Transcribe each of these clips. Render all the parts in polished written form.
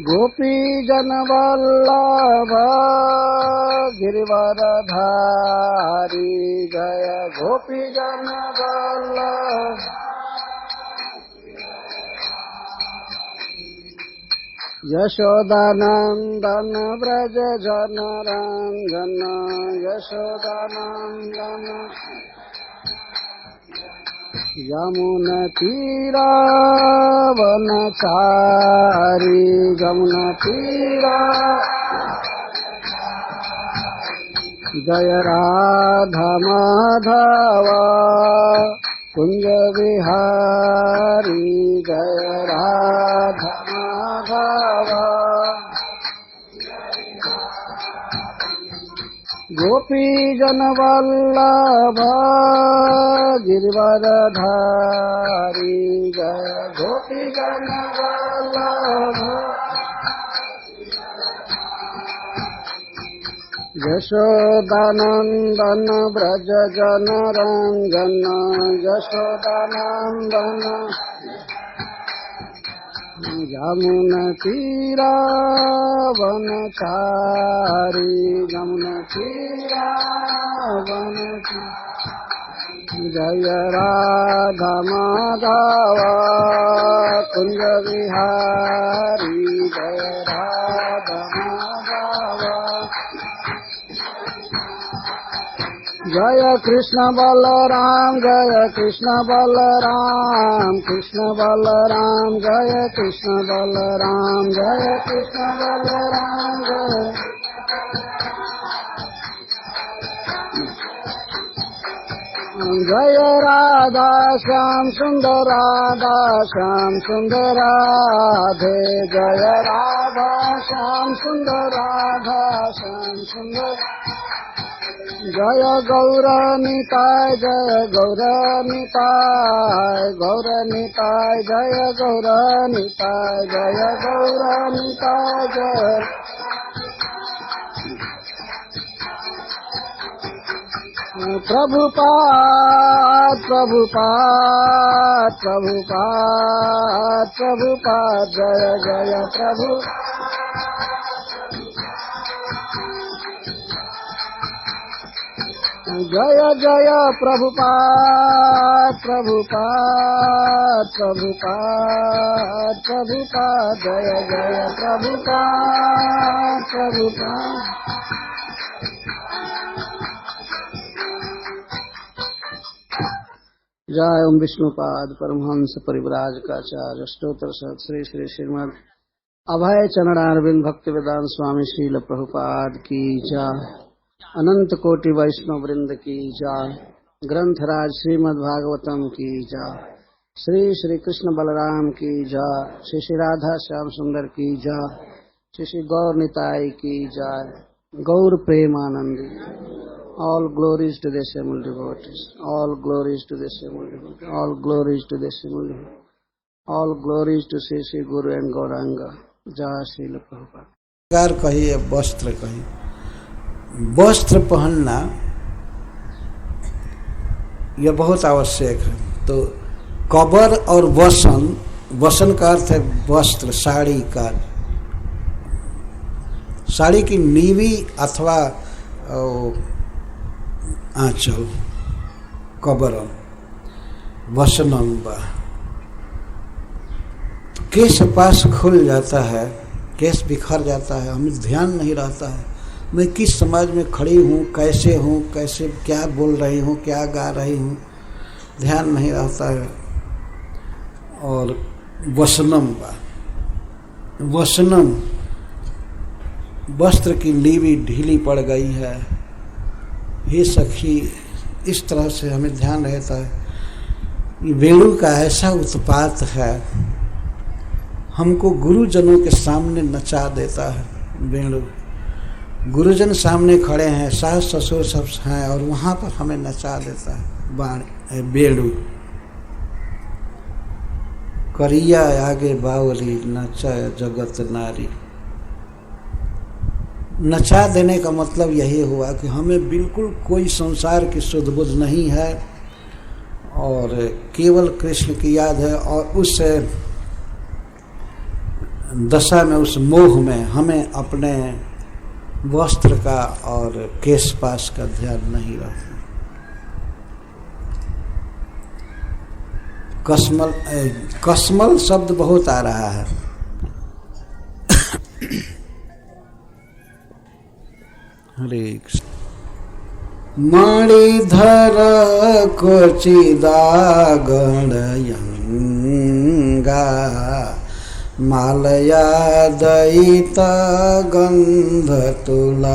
गोपी जन वल्लभ गिरिवरधारी जय गोपी जन वल्लभ। यशोदानंदन व्रज जन रंजन यशोदानंदन। यमुना तीरा वनचारी यमुना तीरा। जय राधा माधव कुंज विहारी जय राधा माधव। गोपी जन वल्लभ गिरिवरधारी जय गोपी जन वल्लभ। यशोदानंदन व्रज जन रंजन यशोदानंदन। यमुना तीरा वनचारी यमुना तीरा वनचारी। जय राधा माधव कुंज विहारी जय राधा माधव। जय कृष्ण बलराम जय कृष्ण बलराम कृष्ण बलराम जय कृष्ण बलराम जय कृष्ण बलराम जय। जय राधा श्याम सुंदर राधा श्याम सुंदर राधे जय राधा श्याम सुंदर राधा श्याम सुंदर। जय गौरनिताय जय गौरनिताय गौरनिताय जय गौरनिताय जय गौरनिताय जय। प्रभुपाद प्रभुपाद प्रभुपाद प्रभुपाद जय जय प्रभु। जय जय प्रभुपाद प्रभुपाद प्रभुपाद प्रभुपाद जय जय प्रभुपाद प्रभुपाद। जय ओम विष्णुपाद परमहंस परिव्राजकाचार्य स्तोत्र श्री श्री श्रीमद अभय चरणारविंद भक्ति वेदांत स्वामी श्रील प्रभुपाद की जय। अनंत कोटि वैष्णव वृंद की जय। ग्रंथराज श्रीमद् भागवतम की जय। श्री श्री कृष्ण बलराम की जय। श्री श्री राधा श्याम सुंदर की जय। श्री श्री गौर निताई की जय। गौर Premanandi. All glories to the assembled devotees. All glories to the assembled devotees. All glories to the assembled devotees. All glories to Sri Sri Guru and Gauranga. जय श्रील प्रभुपाद। कहिए वस्त्र कहिए, वस्त्र पहनना यह बहुत आवश्यक है। तो कबर और वसन, वसन का अर्थ है वस्त्र, साड़ी का। साड़ी की नीवी अथवा आंचल कबरम वसनम बा। केश पास खुल जाता है, केश बिखर जाता है, हमें ध्यान नहीं रहता है मैं किस समाज में खड़ी हूँ, कैसे क्या बोल रही हूँ, क्या गा रही हूँ, ध्यान नहीं रहता है। और वसनम बा, वसनम वस्त्र की लीवी ढीली पड़ गई है। हे सखी, इस तरह से हमें ध्यान रहता है। वेणु का ऐसा उत्पात है, हमको गुरुजनों के सामने नचा देता है। वेणु, गुरुजन सामने खड़े हैं, सास ससुर सब हैं, और वहाँ पर हमें नचा देता है वेणु। करिया आगे बावली नचा जगत नारी। नचा देने का मतलब यही हुआ कि हमें बिल्कुल कोई संसार की सुध बुध नहीं है और केवल कृष्ण की याद है, और उस दशा में, उस मोह में हमें अपने वस्त्र का और केश पाश का ध्यान नहीं रखना। कसमल शब्द बहुत आ रहा है। हरे कृष्ण। मणिधर क्वचिदागणयंगा मालया दयिता गंध तुलाश्याम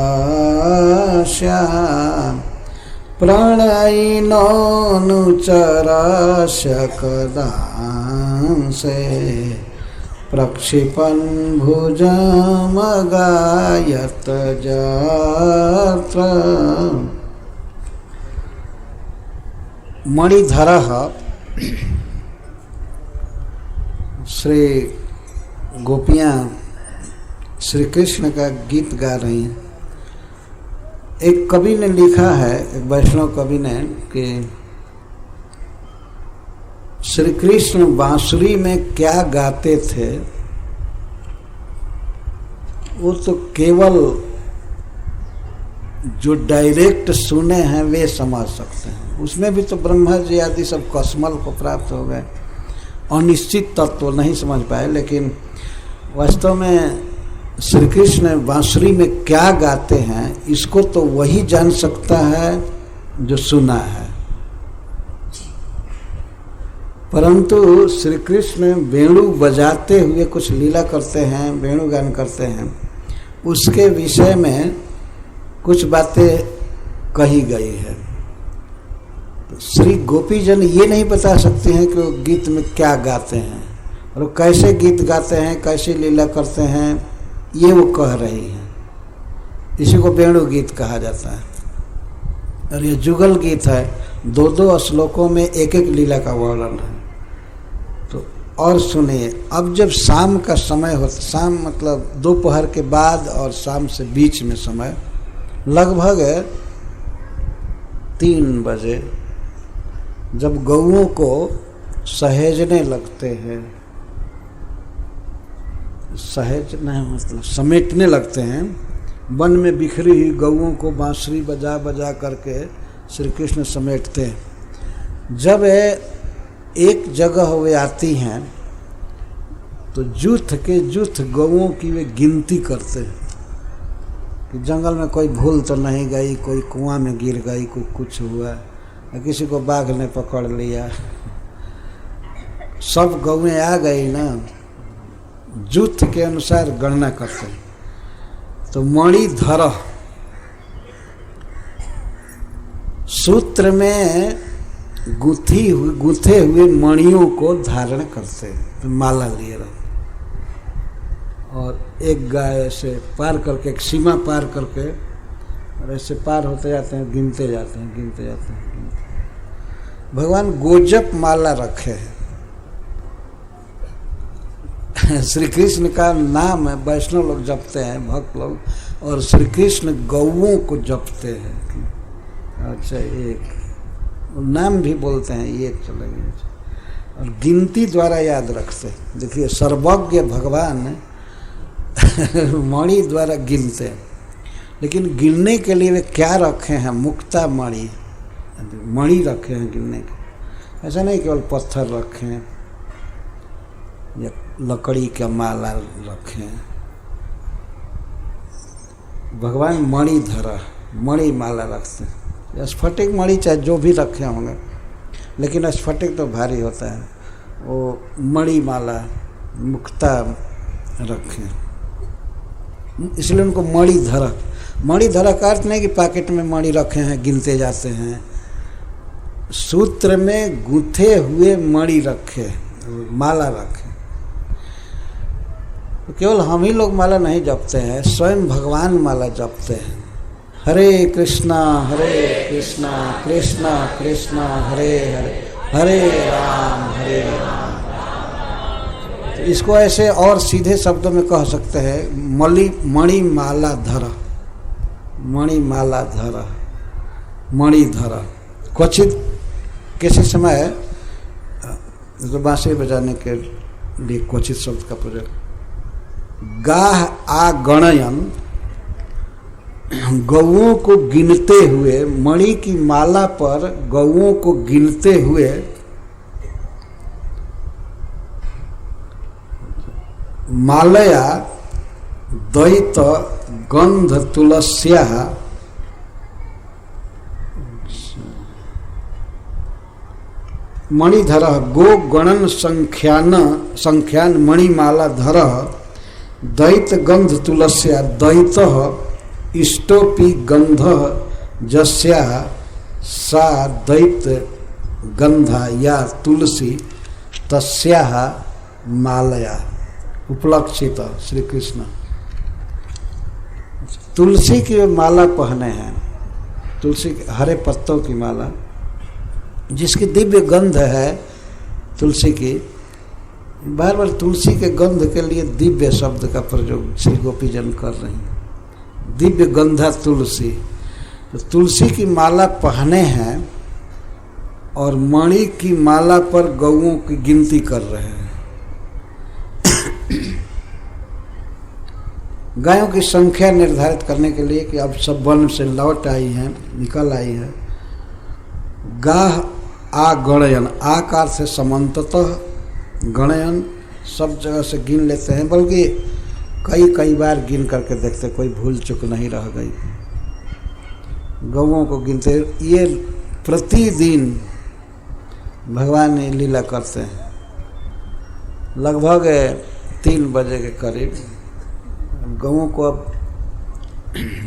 प्रणयिनोऽनुचराशकदांसे प्रक्षिपन् भुजमगायत जात्र। मणिधरः श्री गोपियाँ श्री कृष्ण का गीत गा रही हैं। एक कवि ने लिखा है, एक वैष्णव कवि ने, कि श्री कृष्ण बांसुरी में क्या गाते थे वो तो केवल जो डायरेक्ट सुने हैं वे समझ सकते हैं। उसमें भी तो ब्रह्मा जी आदि सब कसमल को प्राप्त हो गए, अनिश्चित तत्व नहीं समझ पाए। लेकिन वास्तव में श्री कृष्ण बांसुरी में क्या गाते हैं इसको तो वही जान सकता है जो सुना है। परंतु श्री कृष्ण वेणु बजाते हुए कुछ लीला करते हैं, वेणुगान करते हैं, उसके विषय में कुछ बातें कही गई है। तो श्री गोपीजन ये नहीं बता सकते हैं कि वो गीत में क्या गाते हैं और कैसे गीत गाते हैं, कैसी लीला करते हैं, ये वो कह रही हैं। इसी को वेणु गीत कहा जाता है। और ये जुगल गीत है, दो दो श्लोकों में एक एक लीला का वर्णन है। तो और सुनिए, अब जब शाम का समय होता, शाम मतलब दोपहर के बाद और शाम से बीच में समय, लगभग 3 बजे, जब गौओं को सहेजने लगते हैं, सहेजने मतलब समेटने लगते हैं, वन में बिखरी हुई गौओं को बांसुरी बजा बजा करके श्री कृष्ण समेटते हैं। जब एक जगह वे आती हैं तो जूथ के जूथ गौओं की वे गिनती करते हैं कि जंगल में कोई भूल तो नहीं गई, कोई कुआं में गिर गई, कोई कुछ हुआ, किसी को बाघ ने पकड़ लिया। सब गौएं आ गई ना, जूथ के अनुसार गणना करते हैं। तो मणिधर सूत्र में गूथे हुए मणियों को धारण करते हैं, तो माला लिए रहते, और एक गाय ऐसे पार करके, एक सीमा पार करके, और ऐसे पार होते जाते हैं, गिनते जाते हैं, गिनते जाते हैं। भगवान गोजप माला रखे हैं। श्री कृष्ण का नाम है, वैष्णव लोग जपते हैं, भक्त लोग, और श्री कृष्ण गौओं को जपते हैं। अच्छा, एक नाम भी बोलते हैं, ये चलेंगे, और गिनती द्वारा याद रखते हैं। देखिए, सर्वज्ञ भगवान मणि द्वारा गिनते हैं, लेकिन गिनने के लिए वे क्या रखे हैं? मुक्ता मणि, मणि रखे हैं गिनने के। ऐसा नहीं केवल पत्थर रखे हैं या लकड़ी का माला रखे हैं। भगवान मणिधर, मणि माला रखते हैं। स्फटिक मणि चाहे जो भी रखे होंगे, लेकिन स्फटिक तो भारी होता है, वो मणि माला मुक्ता रखे, इसलिए उनको मणिधर। मणिधर का अर्थ नहीं कि पॉकेट में मणि रखे हैं गिनते जाते हैं, सूत्र में गूंथे हुए मणि रखे, माला रखे। तो केवल हम ही लोग माला नहीं जपते हैं, स्वयं भगवान माला जपते हैं। हरे कृष्णा कृष्णा कृष्णा हरे हरे, हरे राम तो इसको ऐसे और सीधे शब्दों में कह सकते हैं, मणि माला धर, मणि माला धर, मणिधर। क्वचित किसी समय तो बांसुरी बजाने के लिए क्वचित शब्द का प्रयोग, गाह आ गणयन, गौओं को गिनते हुए, मणि की माला पर गौओं को गिनते हुए मालया द्वैत गंध तुलस्या मणिधर गो गणन संख्यान मणिमाला धर द्वैत गंध तुलस्या द्वैत इष्टोपि गंध जस्या सा द्वैत गंधा या तुलसी तस्या मालया। उपलक्षित श्री कृष्ण तुलसी की माला पहने हैं, तुलसी के हरे पत्तों की माला जिसकी दिव्य गंध है तुलसी की। बार बार तुलसी के गंध के लिए दिव्य शब्द का प्रयोग श्री गोपीजन कर रहे हैं, दिव्य गंधा तुलसी। तो तुलसी की माला पहने हैं और मणि की माला पर गौओं की गिनती कर रहे हैं। गायों की संख्या निर्धारित करने के लिए कि अब सब वन से लौट आई हैं, निकल आई है। गाह आ गणयन, आकार से समन्ततः, गणयन सब जगह से गिन लेते हैं, बल्कि कई बार गिन करके देखते कोई भूल चूक नहीं रह गई। गौओं को गिनते, ये प्रतिदिन भगवान ने लीला करते हैं। लगभग 3 बजे के करीब गौओं को अब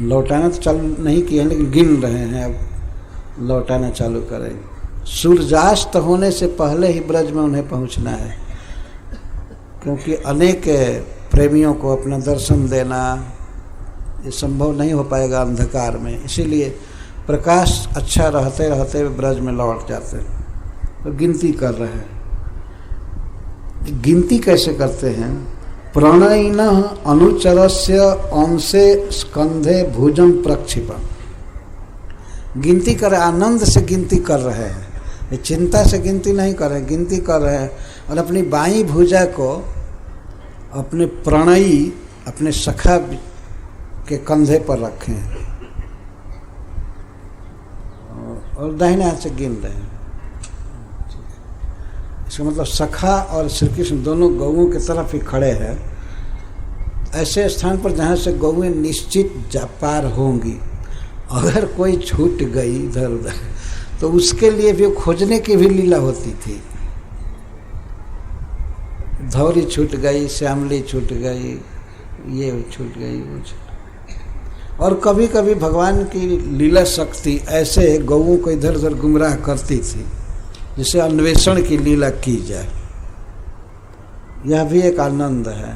लौटाना तो चालू नहीं किया है, लेकिन गिन रहे हैं, अब लौटाना चालू करेंगे। सूर्यास्त होने से पहले ही ब्रज में उन्हें पहुंचना है, क्योंकि अनेक प्रेमियों को अपना दर्शन देना ये संभव नहीं हो पाएगा अंधकार में, इसीलिए प्रकाश अच्छा रहते रहते ब्रज में लौट जाते हैं। तो गिनती कर रहे हैं। गिनती कैसे करते हैं? प्रणयिन अनुचरस्य अंशे स्कंधे भुजम प्रक्षिपम। गिनती कर, आनंद से गिनती कर रहे हैं, ये चिंता से गिनती नहीं कर रहे, गिनती कर रहे हैं। और अपनी बाईं भुजा को अपने प्रणयी, अपने सखा के कंधे पर रखे हैं और दाहिने हाथ से गिन रहे हैं। इसका मतलब सखा और श्री कृष्ण दोनों गौओं की तरफ ही खड़े हैं, ऐसे स्थान पर जहाँ से गौएं निश्चित जा पार होंगी। अगर कोई छूट गई इधर उधर तो उसके लिए भी खोजने की भी लीला होती थी। धौरी छूट गई, श्यामली छूट गई, ये छूट गई, वो छूट। और कभी कभी भगवान की लीला शक्ति ऐसे गौओं को इधर उधर गुमराह करती थी जिसे अन्वेषण की लीला की जाए। यह भी एक आनंद है।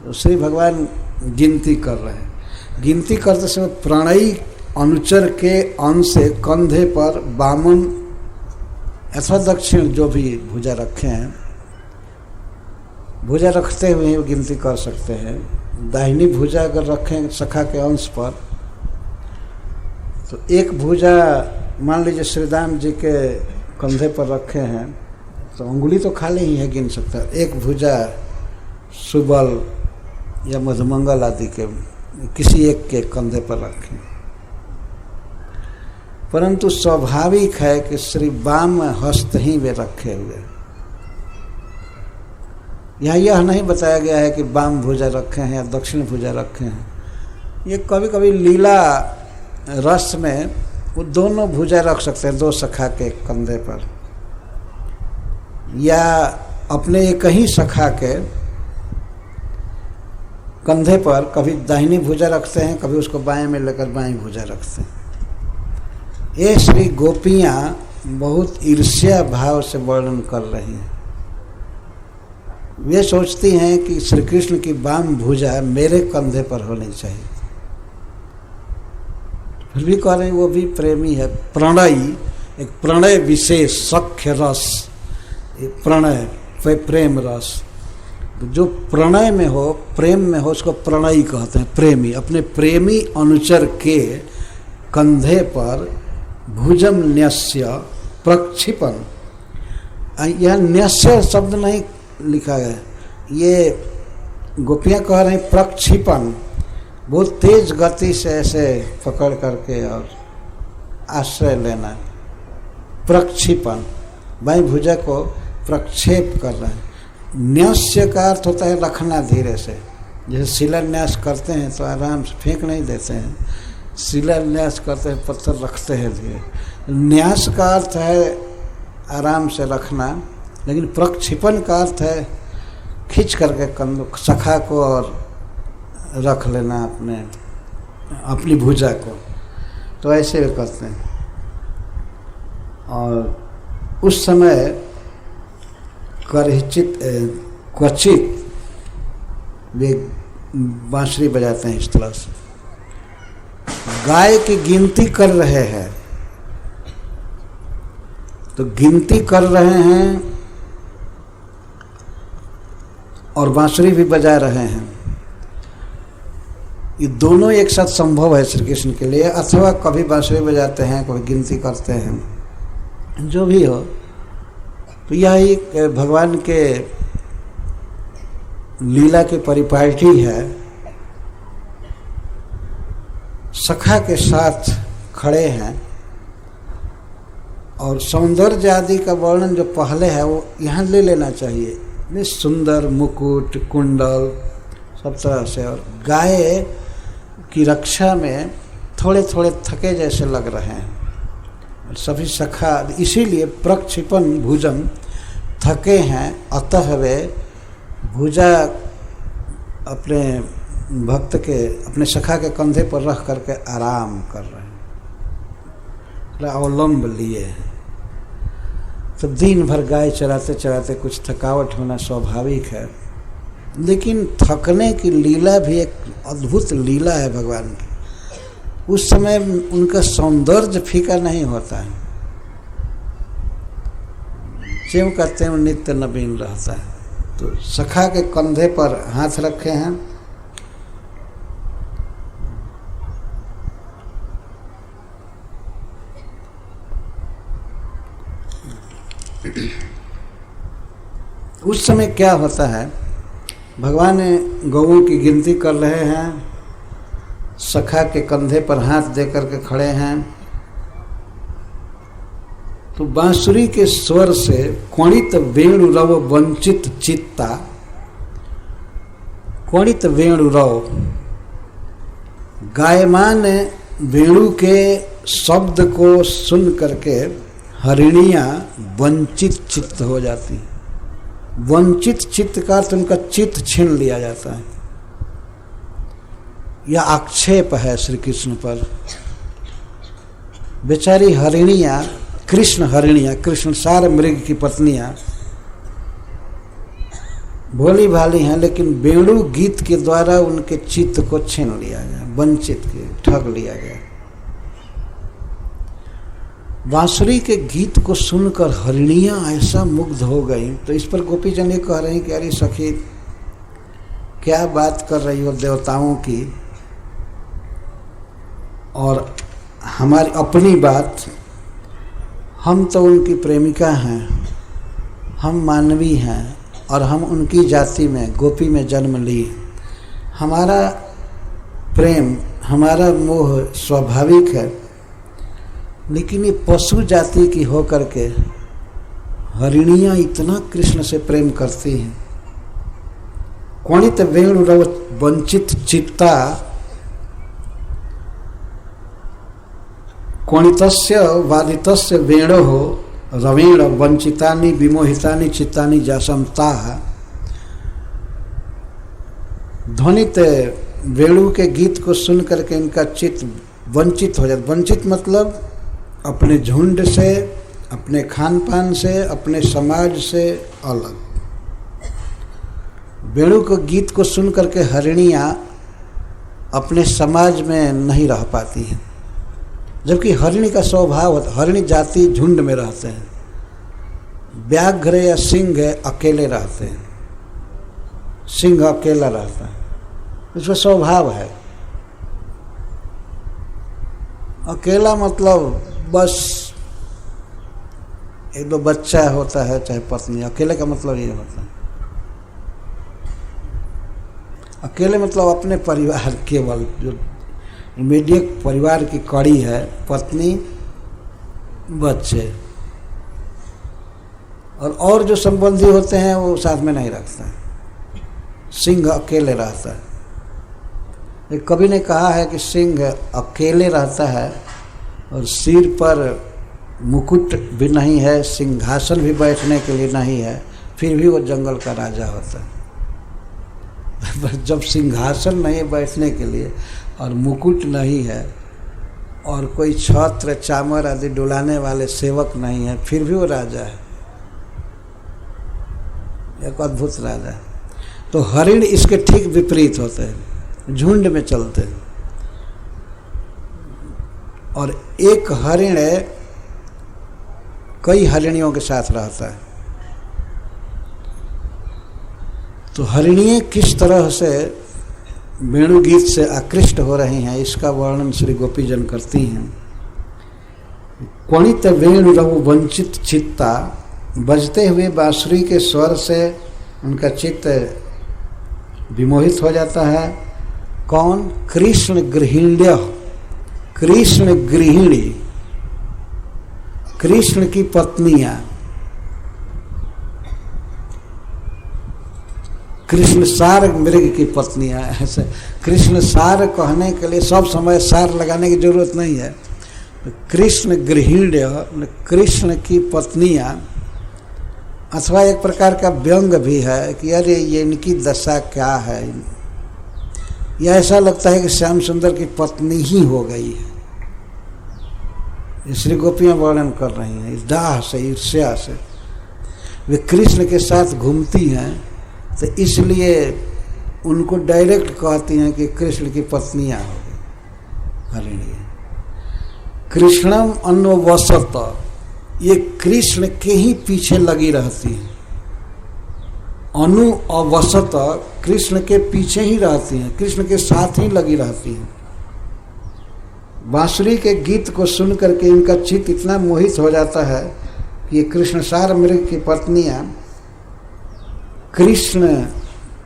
तो श्री भगवान गिनती कर रहे हैं। गिनती करते समय प्रणयी अनुचर के अंश से कंधे पर वामन अथवा दक्षिण जो भी भुजा रखे हैं, भुजा रखते हुए ही गिनती कर सकते हैं। दाहिनी भुजा अगर रखें सखा के अंश पर तो एक भुजा मान लीजिए श्री राम जी के कंधे पर रखे हैं तो उंगली तो खाली ही है, गिन सकता है। एक भुजा सुबल या मधुमंगल आदि के किसी एक के कंधे पर रखें। परंतु स्वाभाविक है कि श्री वाम हस्त ही वे रखे हुए। यह नहीं बताया गया है कि वाम भुजा रखे हैं या दक्षिण भुजा रखे हैं। ये कभी कभी लीला रस में वो दोनों भुजा रख सकते हैं, दो सखा के कंधे पर, या अपने एक ही सखा के कंधे पर कभी दाहिनी भुजा रखते हैं, कभी उसको बाएं में लेकर बाईं भुजा रखते हैं। ये श्री गोपियां बहुत ईर्ष्या भाव से वर्णन कर रही हैं। वे सोचती हैं कि श्री कृष्ण की वाम भुजा मेरे कंधे पर होनी चाहिए, फिर भी कह रहे हैं वो भी प्रेमी है। प्रणयी, एक प्रणय विशेष, सख्य रस, प्रणय प्रेम रस। जो प्रणय में हो, प्रेम में हो, उसको प्रणयी कहते हैं, प्रेमी। अपने प्रेमी अनुचर के कंधे पर भुजम न्यस्य प्रक्षिपन, यह न्यस्य शब्द नहीं लिखा गया, ये गोपियाँ कह रही प्रक्षिपन, बहुत तेज गति से ऐसे पकड़ करके और आश्रय लेना, प्रक्षिपन, बाई भुजा को प्रक्षेप कर रहे हैं। न्यास्य का अर्थ होता है रखना धीरे से, जैसे शिलान्यास करते हैं तो आराम से फेंक नहीं देते हैं, शिलान्यास करते हैं पत्थर रखते हैं धीरे। न्यास का अर्थ है आराम से रखना, लेकिन प्रक्षिपन का अर्थ है खींच करके कंधों सखा को और रख लेना अपनी भुजा को, तो ऐसे वे करते हैं। और उस समय क्वचित वे बांसुरी बजाते हैं इस तरह से। गाय की गिनती कर रहे हैं, तो गिनती कर रहे हैं और बांसुरी भी बजा रहे हैं, ये दोनों एक साथ संभव है श्री कृष्ण के लिए। अथवा कभी बांसुरी बजाते हैं, कभी गिनती करते हैं, जो भी हो, तो यह एक भगवान के लीला के परिपाटी है। सखा के साथ खड़े हैं और सौंदर्य आदि का वर्णन जो पहले है वो यहाँ ले लेना चाहिए, नहीं सुंदर मुकुट कुंडल सब तरह से, और गाय की रक्षा में थोड़े थोड़े थके जैसे लग रहे हैं सभी सखा, इसीलिए प्रक्षिपन भुजम, थके हैं, अतः वे भुजा अपने भक्त के अपने सखा के कंधे पर रख करके आराम कर रहे हैं, अवलंब लिए। तो दिन भर गाय चराते चराते कुछ थकावट होना स्वाभाविक है, लेकिन थकने की लीला भी एक अद्भुत लीला है भगवान की। उस समय उनका सौंदर्य फीका नहीं होता है, ज्यों का त्यों नित्य नवीन रहता है। तो सखा के कंधे पर हाथ रखे हैं, उस समय क्या होता है, भगवान गौओं की गिनती कर रहे हैं, सखा के कंधे पर हाथ दे करके खड़े हैं, तो बांसुरी के स्वर से क्वणित वेणु रव वंचित चित्ता, क्वणित वेणु रव, गायमान वेणु के शब्द को सुन करके हरिणियां वंचित चित्त हो जाती। वंचित चित्त का अर्थ उनका चित्त छीन लिया जाता है। यह आक्षेप है श्री कृष्ण पर। बेचारी हरिणियां, कृष्ण हरिणियां, कृष्ण सारे मृग की पत्नियां भोली भाली हैं, लेकिन वेणु गीत के द्वारा उनके चित्त को छीन लिया गया, वंचित किया, ठग लिया गया। बांसुरी के गीत को सुनकर हरिणियां ऐसा मुग्ध हो गई। तो इस पर गोपीजन ये कह रहे हैं कि अरे सखी क्या बात कर रही हो देवताओं की, और हमारी अपनी बात, हम तो उनकी प्रेमिका हैं, हम मानवी हैं और हम उनकी जाति में गोपी में जन्म ली। हमारा प्रेम, हमारा मोह स्वाभाविक है, लेकिन ये पशु जाति की होकर के हरिणियां इतना कृष्ण से प्रेम करती हैं। क्वणित वेणु रव वंचित चित्ता, क्वणितस्य वादितस्य वेणोः रवेण वंचितानि विमोहितानि चित्तानि जासमताः। ध्वनित वेणु के गीत को सुन करके इनका चित्त वंचित हो जाता। वंचित मतलब अपने झुंड से, अपने खान पान से, अपने समाज से अलग। वेणु के गीत को सुन करके हरिणियां अपने समाज में नहीं रह पाती हैं, जबकि हरिणी का स्वभाव होता, हरिणी जाति झुंड में रहते हैं। व्याघ्र या सिंह अकेले रहते हैं, सिंह अकेला रहता है, इसका स्वभाव है। अकेला मतलब बस एक दो बच्चा होता है चाहे पत्नी, अकेले का मतलब ये मतलब अकेले मतलब अपने परिवार केवल जो इमीडिएट परिवार की कड़ी है, पत्नी बच्चे, और जो संबंधी होते हैं वो साथ में नहीं रखते। सिंह अकेले रहता है। एक कवि ने कहा है कि सिंह अकेले रहता है और सिर पर मुकुट भी नहीं है, सिंहासन भी बैठने के लिए नहीं है, फिर भी वो जंगल का राजा होता है। जब सिंहासन नहीं है बैठने के लिए और मुकुट नहीं है और कोई छत्र चामर आदि डुलाने वाले सेवक नहीं है, फिर भी वो राजा है, एक अद्भुत राजा है। तो हरिण इसके ठीक विपरीत होते हैं, झुंड में चलते हैं। और एक हरिण कई हरिणियों के साथ रहता है। तो हरिणियाँ किस तरह से वेणु गीत से आकृष्ट हो रही हैं, इसका वर्णन श्री गोपीजन करती हैं। क्वणित वेणु रघु वंचित चित्ता, बजते हुए बांसुरी के स्वर से उनका चित्त विमोहित हो जाता है। कौन? कृष्ण गृहिण्य, कृष्ण गृहिणी, कृष्ण की पत्नियां, कृष्ण सार मृग की पत्नियां। ऐसे कृष्ण सार कहने के लिए सब समय सार लगाने की जरूरत नहीं है। कृष्ण गृहिण्य, कृष्ण की पत्नियां, अथवा एक प्रकार का व्यंग भी है कि अरे ये इनकी दशा क्या है। यह ऐसा लगता है कि श्याम सुंदर की पत्नी ही हो गई है। श्री गोपियां वर्णन कर रही हैं इस दाह से, ईर्ष्या से। वे कृष्ण के साथ घूमती हैं तो इसलिए उनको डायरेक्ट कहती हैं कि कृष्ण की पत्नियां हो गई हरिणी। कृष्णम अन्वसत, ये कृष्ण के ही पीछे लगी रहती है। अनु अवसत, कृष्ण के पीछे ही रहती हैं, कृष्ण के साथ ही लगी रहती हैं। बांसुरी के गीत को सुन करके इनका चित्त इतना मोहित हो जाता है कि ये कृष्णसार मृग की पत्नियां कृष्ण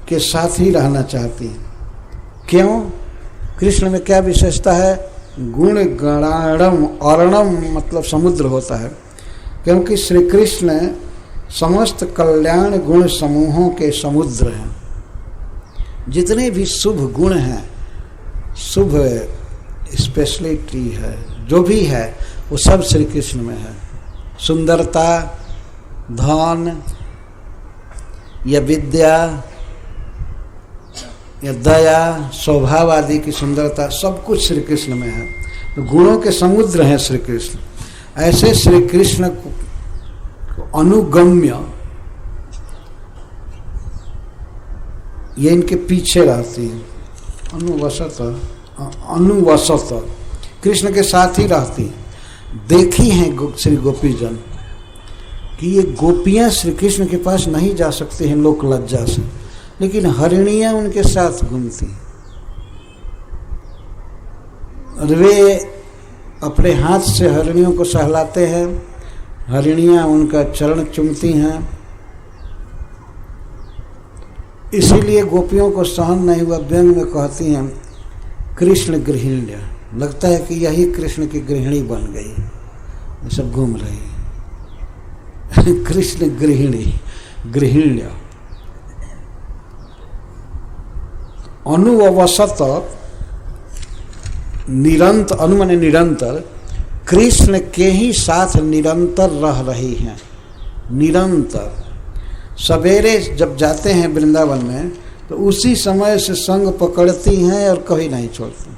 के साथ ही रहना चाहती हैं। क्यों? कृष्ण में क्या विशेषता है? गुण गणाणम, अर्णम मतलब समुद्र होता है, क्योंकि श्री कृष्ण समस्त कल्याण गुण समूहों के समुद्र हैं। जितने भी शुभ गुण हैं, शुभ स्पेशलिटी है, जो भी है वो सब श्री कृष्ण में है। सुंदरता, धन या विद्या या दया, स्वभाव आदि की सुंदरता, सब कुछ श्री कृष्ण में है। तो गुणों के समुद्र हैं श्री कृष्ण। ऐसे श्री कृष्ण को अनुगम्य ये इनके पीछे रहती है। अनुवसत कृष्ण के साथ ही रहती है। देखी हैं श्री गोपीजन कि ये गोपियां श्री कृष्ण के पास नहीं जा सकते हैं लोक लज्जा से, लेकिन हरिणियां उनके साथ घूमती हैं। और वे अपने हाथ से हरिणियों को सहलाते हैं, हरिणियां उनका चरण चूमती हैं। इसीलिए गोपियों को सहन नहीं हुआ, व्यंग में कहती हैं कृष्ण गृहिण्य। लगता है कि यही कृष्ण की गृहिणी बन गई, ये सब घूम रही है। कृष्ण गृहिणी, गृहिण्य। अनुवसत, निरंतर, अनु माने निरंतर, कृष्ण के ही साथ निरंतर रह रही हैं। निरंतर सवेरे जब जाते हैं वृंदावन में तो उसी समय से संग पकड़ती हैं और कभी नहीं छोड़ती,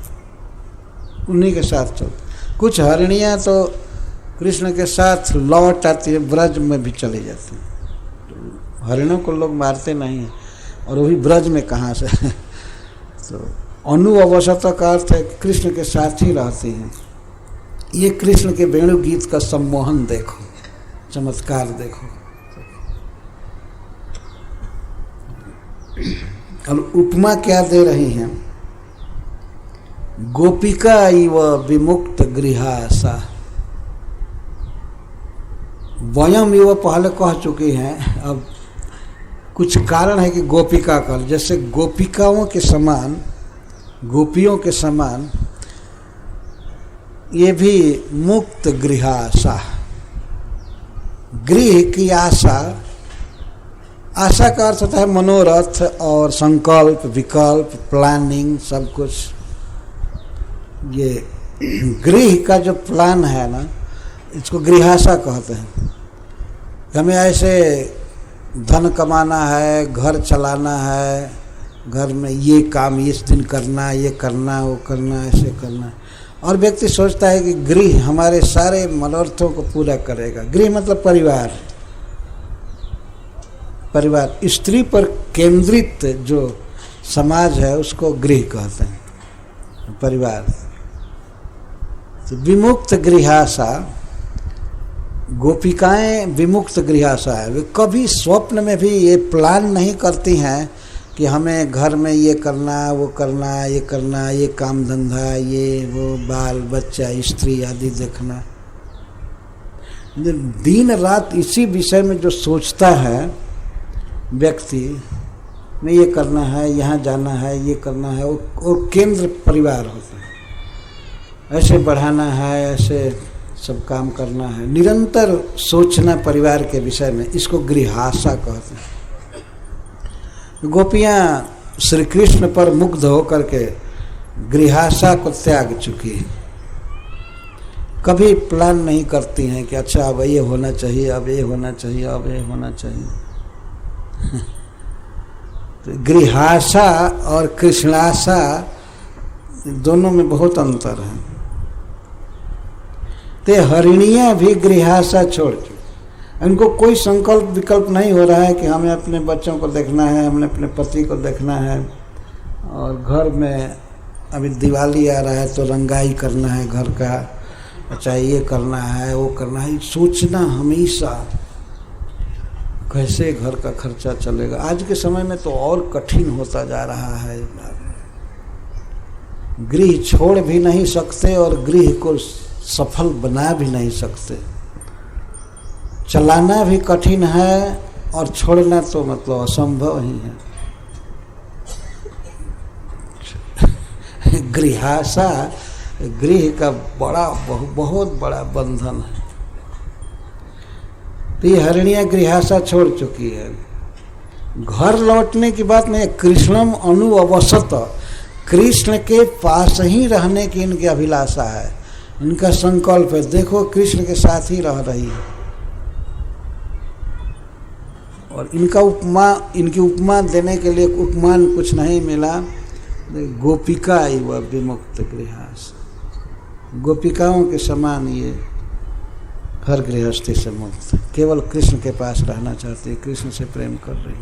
उन्हीं के साथ चलती। कुछ हरिणियां तो कृष्ण के साथ लौट आती है, ब्रज में भी चली जाती हैं। तो हरिणों को लोग मारते नहीं हैं, और वो भी ब्रज में कहाँ से। तो अनुअवसत का अर्थ है कृष्ण के साथ ही रहती हैं। ये कृष्ण के वेणु गीत का सम्मोहन देखो, चमत्कार देखो। और उपमा क्या दे रही हैं? गोपिका इव विमुक्त गृहासा। वयम ये वो पहले कह चुके हैं, अब कुछ कारण है कि गोपिका कल, जैसे गोपिकाओं के समान, गोपियों के समान ये भी मुक्त गृहाशा, गृह की आशा, आशा का अर्थ होता है मनोरथ और संकल्प, विकल्प, प्लानिंग, सब कुछ। ये गृह का जो प्लान है ना, इसको गृहाशा कहते हैं। हमें ऐसे धन कमाना है, घर चलाना है, घर में ये काम इस दिन करना, ये करना, वो करना, ऐसे करना। और व्यक्ति सोचता है कि गृह हमारे सारे मनोरथों को पूरा करेगा। गृह मतलब परिवार, परिवार, स्त्री पर केंद्रित जो समाज है उसको गृह कहते हैं, परिवार। तो विमुक्त गृहाशा, गोपिकाएं विमुक्त गृहाशा है। वे कभी स्वप्न में भी ये प्लान नहीं करती हैं कि हमें घर में ये करना, वो करना, ये करना, ये काम धंधा, ये वो, बाल बच्चा, स्त्री आदि देखना। दिन रात इसी विषय में जो सोचता है व्यक्ति, में ये करना है, यहाँ जाना है, ये करना है, वो केंद्र परिवार होता है। ऐसे बढ़ाना है, ऐसे सब काम करना है, निरंतर सोचना परिवार के विषय में, इसको गृहाशा कहते हैं। गोपियाँ श्री कृष्ण पर मुग्ध होकर के गृहाशा को त्याग चुकी हैं। कभी प्लान नहीं करती हैं कि अच्छा अब ये होना चाहिए, अब ये होना चाहिए, अब ये होना चाहिए। तो गृहाशा और कृष्णाशा दोनों में बहुत अंतर है। ते हरिणियाँ भी गृहाशा छोड़ चुकी, उनको कोई संकल्प विकल्प नहीं हो रहा है कि हमें अपने बच्चों को देखना है, हमें अपने पति को देखना है, और घर में अभी दिवाली आ रहा है तो रंगाई करना है घर का, अच्छा ये करना है, वो करना है, सोचना हमेशा कैसे घर का खर्चा चलेगा। आज के समय में तो और कठिन होता जा रहा है। गृह छोड़ भी नहीं सकते और गृह को सफल बना भी नहीं सकते। चलाना भी कठिन है और छोड़ना तो मतलब असंभव ही है। गृहाशा गृह का बड़ा बहुत बड़ा बंधन है। तो ये हरिणियाँ गृहाशा छोड़ चुकी है। घर लौटने की बात नहीं, कृष्णम अनुअवसत, कृष्ण के पास ही रहने की इनकी अभिलाषा है, इनका संकल्प है। देखो कृष्ण के साथ ही रह रही है। और इनकी उपमा देने के लिए उपमान कुछ नहीं मिला। गोपिका इव विमुक्त गृहास, गोपिकाओं के समान ये हर गृहस्थी से मुक्त, केवल कृष्ण के पास रहना चाहती है, कृष्ण से प्रेम कर रही।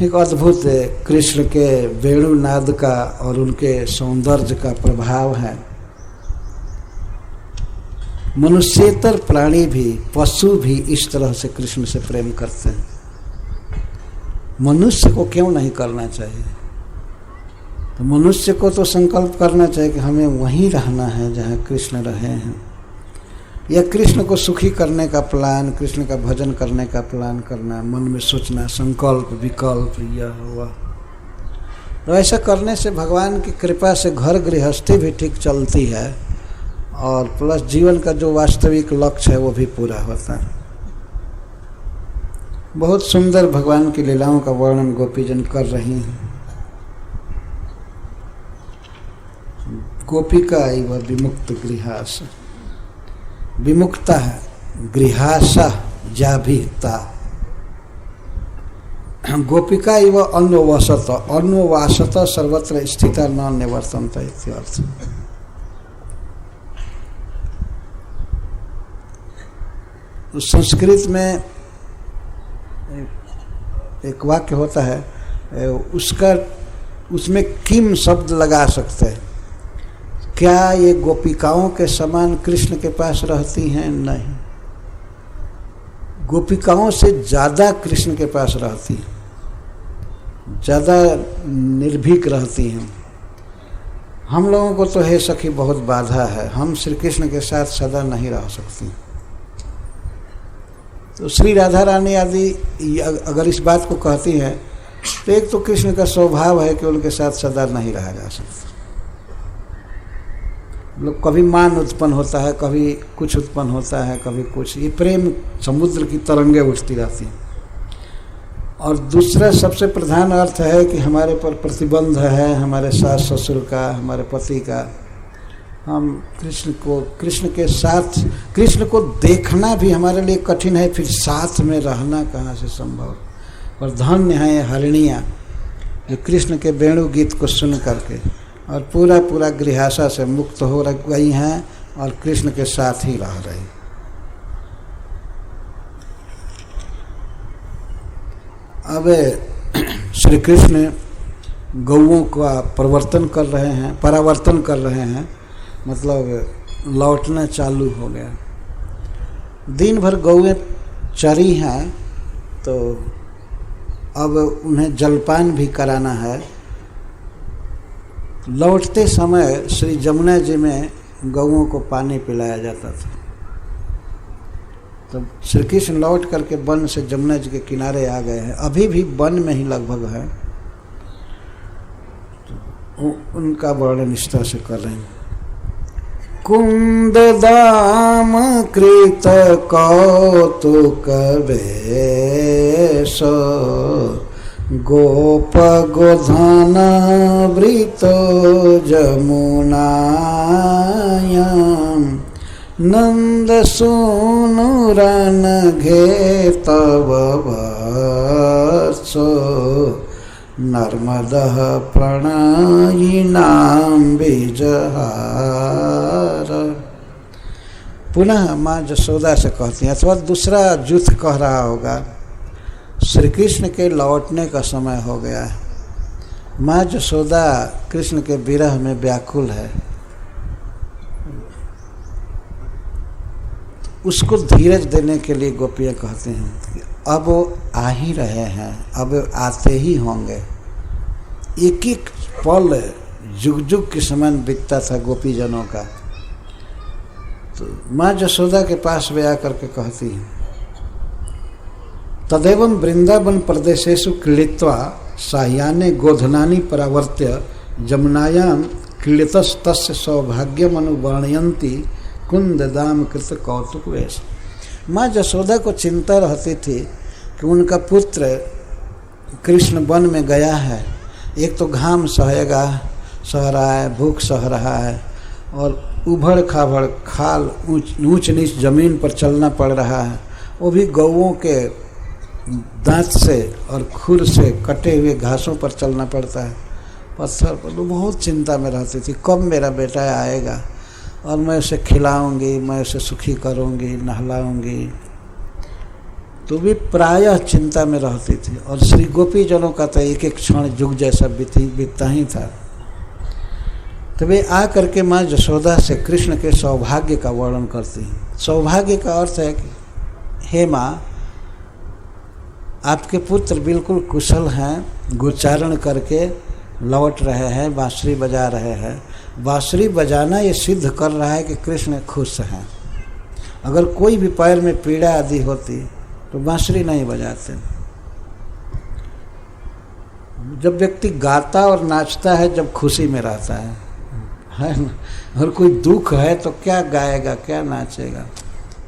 एक अद्भुत कृष्ण के वेणुनाद का और उनके सौंदर्य का प्रभाव है। मनुष्येतर प्राणी भी, पशु भी इस तरह से कृष्ण से प्रेम करते हैं। मनुष्य को क्यों नहीं करना चाहिए? तो मनुष्य को तो संकल्प करना चाहिए कि हमें वहीं रहना है जहाँ कृष्ण रहे हैं, या कृष्ण को सुखी करने का प्लान, कृष्ण का भजन करने का प्लान करना, मन में सोचना, संकल्प विकल्प यह हुआ। तो ऐसा करने से भगवान की कृपा से घर गृहस्थी भी ठीक चलती है और प्लस जीवन का जो वास्तविक लक्ष्य है वो भी पूरा होता है। बहुत सुंदर भगवान की लीलाओं का वर्णन गोपीजन कर रही हैं। गोपिका इव विमुक्त गृहास, विमुक्ता है गृहाशा जाभिता। गोपिका इव अन्ववसत, अन्ववासत सर्वत्र स्थिता न निवर्तन्त इत्यर्थ। तो संस्कृत में एक वाक्य होता है, उसमें किम शब्द लगा सकते हैं। क्या ये गोपिकाओं के समान कृष्ण के पास रहती हैं? नहीं, गोपिकाओं से ज़्यादा कृष्ण के पास रहती हैं, ज़्यादा निर्भीक रहती हैं। हम लोगों को तो हे सखी बहुत बाधा है, हम श्री कृष्ण के साथ सदा नहीं रह सकती। तो श्री राधा रानी आदि अगर इस बात को कहती हैं तो एक तो कृष्ण का स्वभाव है कि उनके साथ सदा नहीं रहा जा सकता। मतलब कभी मान उत्पन्न होता है, कभी कुछ उत्पन्न होता है, कभी कुछ, ये प्रेम समुद्र की तरंगें उठती रहती हैं। और दूसरा सबसे प्रधान अर्थ है कि हमारे पर प्रतिबंध है, हमारे सास ससुर का, हमारे पति का। हम कृष्ण के साथ, कृष्ण को देखना भी हमारे लिए कठिन है, फिर साथ में रहना कहाँ से संभव। और धन्य है ये हरिणियाँ जो कृष्ण के वेणु गीत को सुन करके और पूरा पूरा गृहाशा से मुक्त हो गई हैं और कृष्ण के साथ ही रह रही। अब श्री कृष्ण गौओं का परावर्तन कर रहे हैं, मतलब लौटना चालू हो गया। दिन भर गौएं चरी हैं तो अब उन्हें जलपान भी कराना है। लौटते समय श्री जमुना जी में गौओं को पानी पिलाया जाता था। तो श्री कृष्ण लौट करके वन से जमुना जी के किनारे आ गए हैं, अभी भी वन में ही लगभग है। तो उनका वर्णन इस तरह से कर रहे हैं। कुंद दाम कृत कौतुक वेश गोप गोधन वृत जमुनायां नंद सोनु रन घे तव वत्सो नर्मदः प्रणयिनां बीजहार। पुनः माँ जसोदा से कहती हैं, अथवा दूसरा जुथ कह रहा होगा, श्री कृष्ण के लौटने का समय हो गया है। माँ जसोदा कृष्ण के विरह में व्याकुल है, उसको धीरज देने के लिए गोपियाँ कहते हैं कि अब वो आ ही रहे हैं, अब आते ही होंगे। एक एक पल जुग जुग के समान बीतता था गोपीजनों का। तो माँ जसोदा के पास वे आकर के कहती हैं, तदेवं वृंदावन प्रदेशेषु क्रीडित्वा साह्याने गोधनानि परावर्त्य जमुनायां क्रीडितस्तस्य सौभाग्यम अनुवर्णयन्ति कुंद दाम कृत कौतुक वेश। माँ जसोदा को चिंता रहती थी कि उनका पुत्र कृष्ण वन में गया है, एक तो घाम सह रहा है, भूख सह रहा है, और उभड़ खाभड़ खाल ऊंच नीच जमीन पर चलना पड़ रहा है, वो भी गौओं के दांत से और खुर से कटे हुए घासों पर चलना पड़ता है, पत्थर पर। तो बहुत चिंता में रहती थी, कब मेरा बेटा आएगा और मैं उसे खिलाऊंगी, मैं उसे सुखी करूंगी, नहलाऊंगी। तो भी प्रायः चिंता में रहती थी। और श्री गोपी जनों का तो एक एक क्षण जुग जैसा बीतता ही था। तो वे आ करके माँ जसोदा से कृष्ण के सौभाग्य का वर्णन करती हैं। सौभाग्य का अर्थ है कि हे माँ, आपके पुत्र बिल्कुल कुशल हैं, गोचारण करके लौट रहे हैं, बांसुरी बजा रहे हैं। बांसुरी बजाना ये सिद्ध कर रहा है कि कृष्ण खुश हैं। अगर कोई भी पैर में पीड़ा आदि होती तो बांसुरी नहीं बजाते। जब व्यक्ति गाता और नाचता है जब खुशी में रहता है ना। और कोई दुख है तो क्या गाएगा, क्या नाचेगा।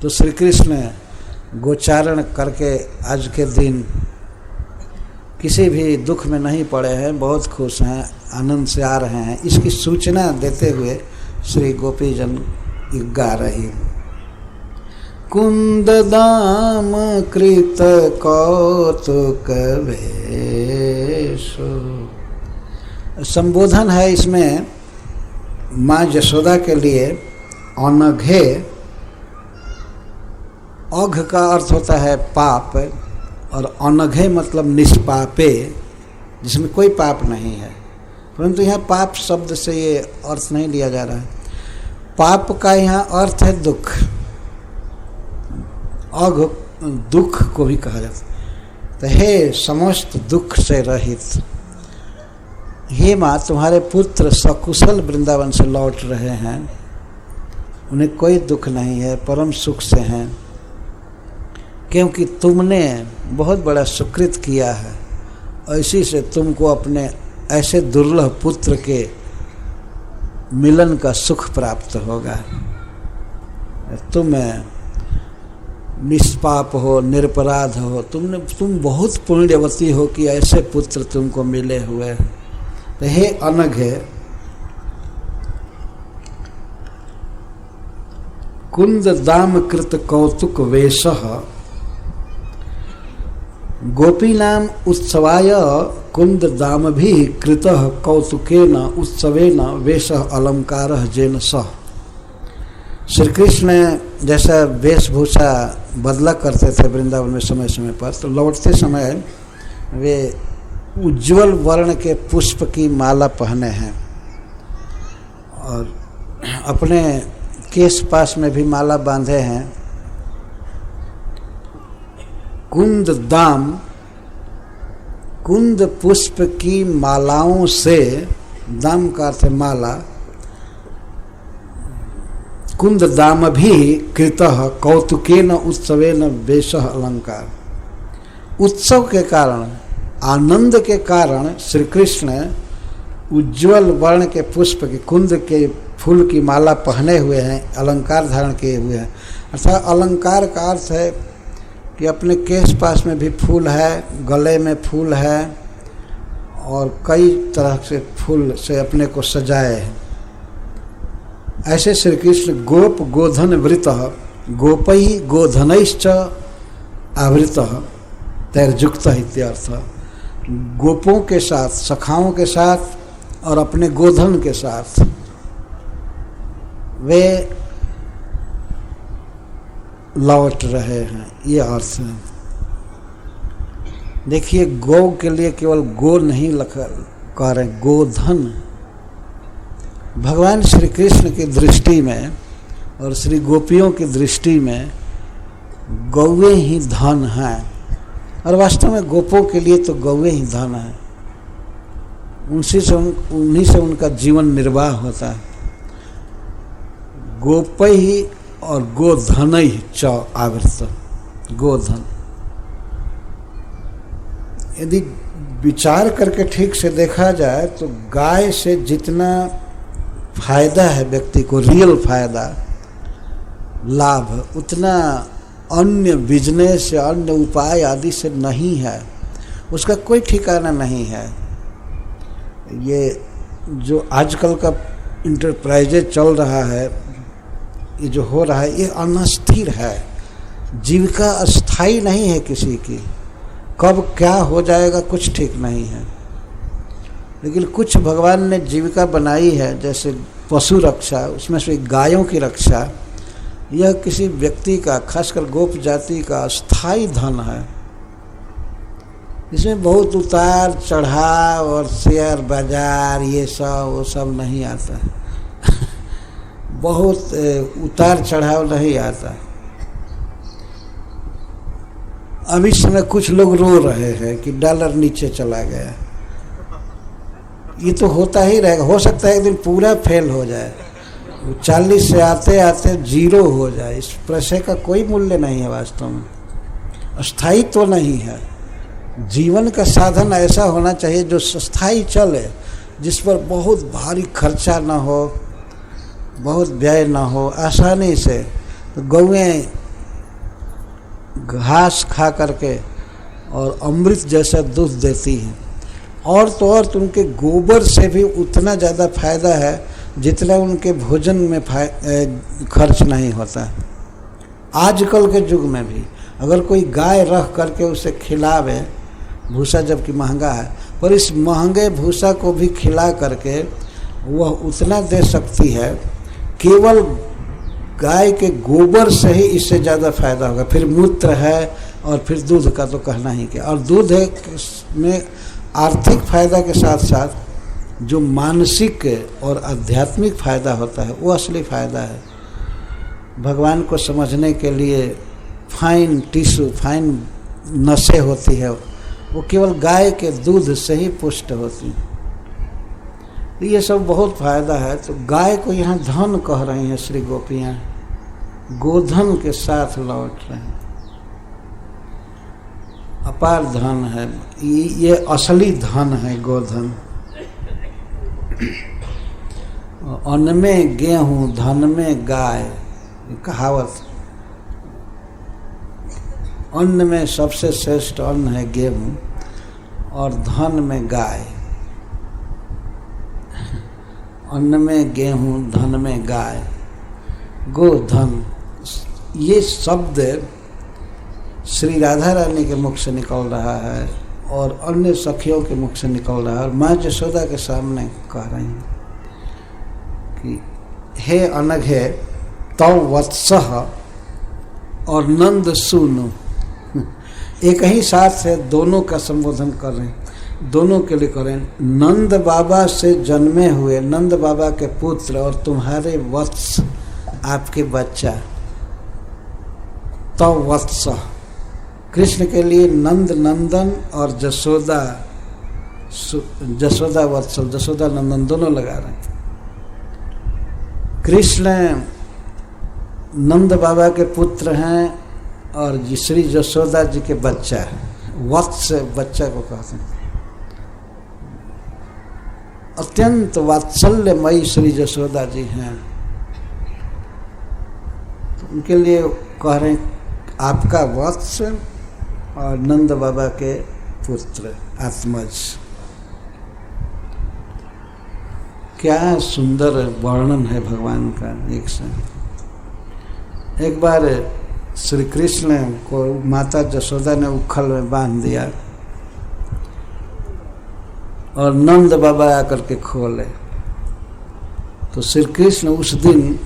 तो श्री कृष्ण गोचारण करके आज के दिन किसी भी दुख में नहीं पड़े हैं, बहुत खुश हैं, आनंद से आ रहे हैं, इसकी सूचना देते हुए श्री गोपीजन गा रही। कुंद दाम कृत कौतुक वेशो। संबोधन है इसमें माँ जसोदा के लिए अनघे। अघ का अर्थ होता है पाप, और अनघे मतलब निष्पापे, जिसमें कोई पाप नहीं है। परंतु यहाँ पाप शब्द से ये अर्थ नहीं लिया जा रहा है। पाप का यहाँ अर्थ है दुख। अघ दुख को भी कहा जाता है। तो हे समस्त दुख से रहित, हे माँ, तुम्हारे पुत्र सकुशल वृंदावन से लौट रहे हैं, उन्हें कोई दुख नहीं है, परम सुख से हैं। क्योंकि तुमने बहुत बड़ा सुकृत किया है, इसी से तुमको अपने ऐसे दुर्लभ पुत्र के मिलन का सुख प्राप्त होगा। तुम निष्पाप हो, निरपराध हो, तुम बहुत पुण्यवती हो कि ऐसे पुत्र तुमको मिले हुए हैं। तो हे अनघे, कुंद दाम कृत कौतुक वेशः गोपीनाम उत्सवाय कुंद दाम भी कृतः कौतुकेन उत्सवेन वेशः अलंकारः जेन सह। श्री कृष्ण जैसा वेशभूषा बदला करते थे वृंदावन में समय समय पर, तो लौटते समय वे उज्ज्वल वर्ण के पुष्प की माला पहने हैं और अपने केश पास में भी माला बांधे हैं। कुंद दाम, कुंद पुष्प की मालाओं से, दाम का अर्थ है माला, कुंद दाम भी कृतः कौतुकेन उत्सवेन वेशः अलंकार। उत्सव के कारण, आनंद के कारण श्री कृष्ण उज्ज्वल वर्ण के पुष्प के, कुंद के फूल की माला पहने हुए हैं, अलंकार धारण किए हुए हैं। अर्थात अलंकार का अर्थ है कि अपने केश पास में भी फूल है, गले में फूल है और कई तरह से फूल से अपने को सजाए हैं। ऐसे श्री कृष्ण गोप गोधन वृतः गोपै गोधनैश्च आवृतः तैर्जुक्तः इत्यर्थ। गोपों के साथ, सखाओं के साथ और अपने गोधन के साथ वे लौट रहे हैं, ये अर्थ है। देखिए, गौ के लिए केवल गो नहीं कह रहे, गोधन। भगवान श्री कृष्ण की दृष्टि में और श्री गोपियों की दृष्टि में गौवे ही धन है, और वास्तव में गोपों के लिए तो गौवे ही धन है। उन्हीं से उनका जीवन निर्वाह होता है। गोपै ही और गोधन ही च आवृत, गोधन। यदि विचार करके ठीक से देखा जाए तो गाय से जितना फायदा है व्यक्ति को, रियल फायदा, लाभ, उतना अन्य बिजनेस या अन्य उपाय आदि से नहीं है। उसका कोई ठिकाना नहीं है। ये जो आजकल का इंटरप्राइजेज चल रहा है, ये जो हो रहा है, ये अनस्थिर है। जीविका अस्थाई नहीं है किसी की, कब क्या हो जाएगा कुछ ठीक नहीं है। लेकिन कुछ भगवान ने जीविका बनाई है, जैसे पशु रक्षा, उसमें से गायों की रक्षा, यह किसी व्यक्ति का, खासकर गोप जाति का अस्थाई धन है। इसमें बहुत उतार चढ़ाव और शेयर बाजार ये सब वो सब नहीं आता है। बहुत उतार चढ़ाव नहीं आता। अब इस समय कुछ लोग रो रहे हैं कि डॉलर नीचे चला गया। ये तो होता ही रहेगा। हो सकता है एक दिन पूरा फेल हो जाए, 40 से आते आते 0 हो जाए। इस पैसे का कोई मूल्य नहीं है वास्तव में, स्थायित्व तो नहीं है। जीवन का साधन ऐसा होना चाहिए जो स्थायी चले, जिस पर बहुत भारी खर्चा ना हो, बहुत व्यय ना हो, आसानी से। तो गौएं घास खा करके और अमृत जैसा दूध देती हैं, और तो और उनके गोबर से भी उतना ज़्यादा फायदा है जितना उनके भोजन में खर्च नहीं होता है। आजकल के युग में भी अगर कोई गाय रख करके उसे खिलावे, भूसा जबकि महंगा है, पर इस महंगे भूसा को भी खिला करके वह उतना दे सकती है, केवल गाय के गोबर से ही इससे ज़्यादा फायदा होगा। फिर मूत्र है और फिर दूध का तो कहना ही क्या। और दूध में आर्थिक फायदा के साथ साथ जो मानसिक और आध्यात्मिक फायदा होता है वो असली फायदा है। भगवान को समझने के लिए फाइन टिश्यू, फाइन नसें होती है, वो केवल गाय के दूध से ही पुष्ट होती है। ये सब बहुत फायदा है। तो गाय को यहाँ धन कह रही हैं श्री गोपियाँ, गोधन के साथ लौट रहे हैं। अपार धन है, ये असली धन है गोधन। अन्न में गेहूं धन में गाय, कहावत। अन्न में सबसे श्रेष्ठ अन्न है गेहूं और धन में गाय। अन्न में गेहूं धन में गाय, गोधन। ये शब्द श्री राधा रानी के मुख से निकल रहा है और अन्य सखियों के मुख से निकल रहा है और माँ यशोदा के सामने कह रही हैं कि हे अनघे तव वत्सः और नंद सूनु। एक ही साथ से दोनों का संबोधन कर रहे हैं, दोनों के लिए कर रहे हैं। नंद बाबा से जन्मे हुए, नंद बाबा के पुत्र और तुम्हारे वत्स, आपके बच्चा। तव वत्सः, कृष्ण के लिए नंद नंदन और जसोदा जसोदा वत्सल, जसोदा नंदन दोनों लगा रहे हैं। कृष्ण नंद बाबा के पुत्र हैं और श्री जसोदा जी के बच्चा है। वत्स बच्चा को कहते हैं। अत्यंत वात्सल्यमयी श्री जसोदा जी हैं, तो उनके लिए कह रहे हैं आपका वत्स और नंद बाबा के पुत्र आत्मज। क्या सुंदर वर्णन है भगवान का एक से। एक बार श्री कृष्ण को माता जसोदा ने उखल में बांध दिया और नंद बाबा आकर के खोले, तो श्री कृष्ण उस दिन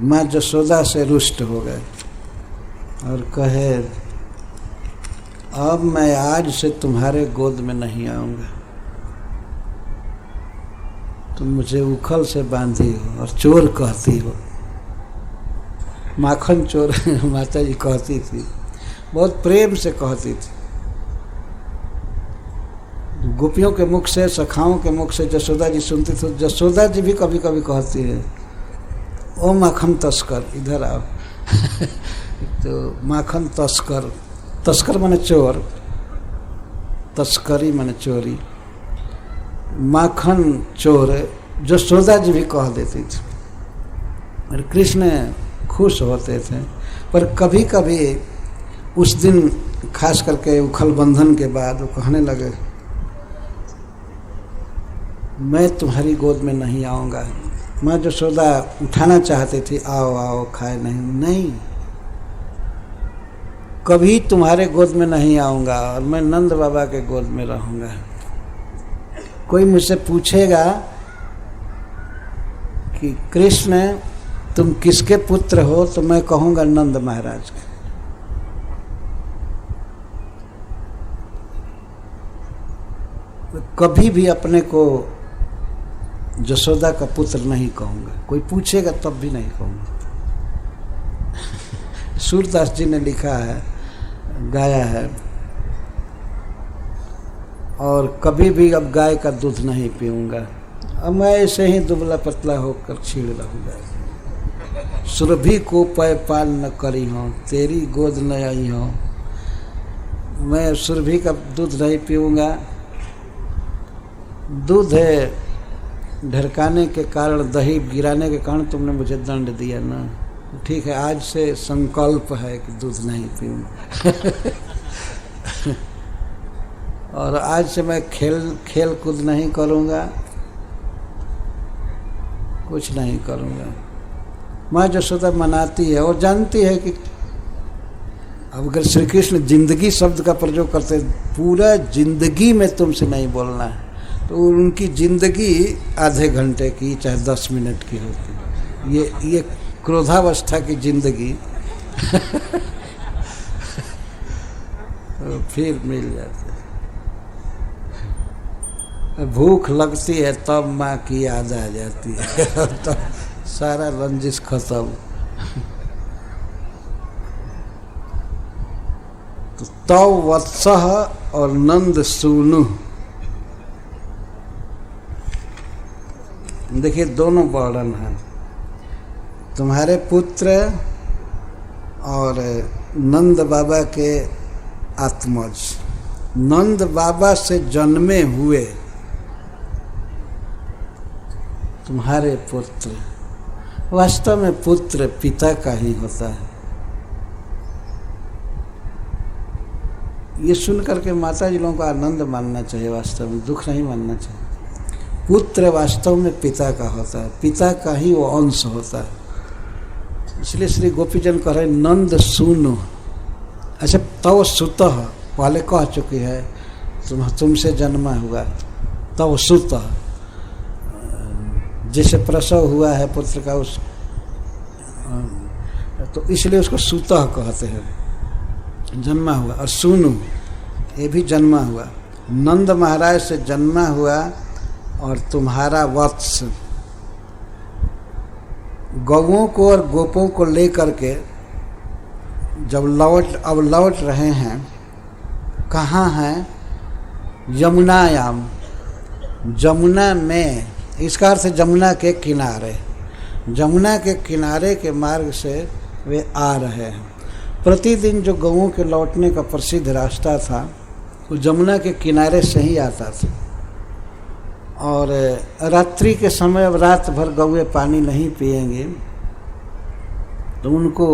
माँ जसोदा से रुष्ट हो गए और कहे अब मैं आज से तुम्हारे गोद में नहीं आऊंगा, तुम मुझे उखल से बांधी हो और चोर कहती हो। माखन चोर माता जी कहती थी, बहुत प्रेम से कहती थी। गोपियों के मुख से, सखाओं के मुख से जसोदा जी सुनती थी। जसोदा जी भी कभी कभी कहती है ओ माखन तस्कर इधर आओ। तो माखन तस्कर, तस्कर माने चोर, तस्करी माने चोरी। माखन चोर जसोदा जी भी कह देती थी और कृष्ण खुश होते थे। पर कभी कभी उस दिन खास करके उखल बंधन के बाद वो कहने लगे मैं तुम्हारी गोद में नहीं आऊँगा। माँ जसोदा उठाना चाहती थी, आओ आओ खाए, नहीं कभी तुम्हारे गोद में नहीं आऊँगा और मैं नंद बाबा के गोद में रहूँगा। कोई मुझसे पूछेगा कि कृष्ण तुम किसके पुत्र हो, तो मैं कहूँगा नंद महाराज के। कभी भी अपने को जसोदा का पुत्र नहीं कहूँगा। कोई पूछेगा तब भी नहीं कहूँगा। सूरदास जी ने लिखा है, गाया है, और कभी भी अब गाय का दूध नहीं पीऊँगा, अब मैं ऐसे ही दुबला पतला होकर छीड़ रहूँगा। सुरभि को पय पाल न करी हो, तेरी गोद न आई हो। मैं सुरभि का दूध नहीं पीऊँगा। दूध ढरकाने के कारण, दही गिराने के कारण तुमने मुझे दंड दिया ना, ठीक है आज से संकल्प है कि दूध नहीं पीऊँगा। और आज से मैं खेल कूद नहीं करूँगा, कुछ नहीं करूँगा। माँ जसोदा मनाती है और जानती है कि अब अगर श्री कृष्ण जिंदगी शब्द का प्रयोग करते, पूरा जिंदगी में तुमसे नहीं बोलना है, तो उनकी जिंदगी आधे घंटे की चाहे 10 मिनट की होती। ये क्रोधावस्था की जिंदगी तो फिर मिल जाती है। भूख लगती है तब माँ की याद आ जाती है, तब सारा रंजिश खत्म। तो तव वत्सः और नंद सूनु, देखिए दोनों वर्णन हैं। तुम्हारे पुत्र और नंद बाबा के आत्मज, नंद बाबा से जन्मे हुए तुम्हारे पुत्र। वास्तव में पुत्र पिता का ही होता है। ये सुन करके माता जी लोगों को आनंद मानना चाहिए, वास्तव में दुख नहीं मानना चाहिए। पुत्र वास्तव में पिता का होता है, पिता का ही वो अंश होता है। इसलिए श्री गोपीजन कह रहे नंद सुनो। अच्छा, तव सुतः पहले कह चुकी है, तुमसे जन्मा हुआ, तव सुतः, जैसे प्रसव हुआ है पुत्र का, उस तो इसलिए उसको सुतः कहते हैं, जन्मा हुआ। और सुनु, ये भी जन्मा हुआ, नंद महाराज से जन्मा हुआ। और तुम्हारा वत्स, गौओं को और गोपों को लेकर के जब लौट रहे हैं, कहाँ हैं? यमुनायाम, जमुना में, इसका अर्थ जमुना के किनारे, जमुना के किनारे के मार्ग से वे आ रहे हैं। प्रतिदिन जो गौओं के लौटने का प्रसिद्ध रास्ता था वो जमुना के किनारे से ही आता था। और रात्रि के समय, अब रात भर गौएं पानी नहीं पिएंगे तो उनको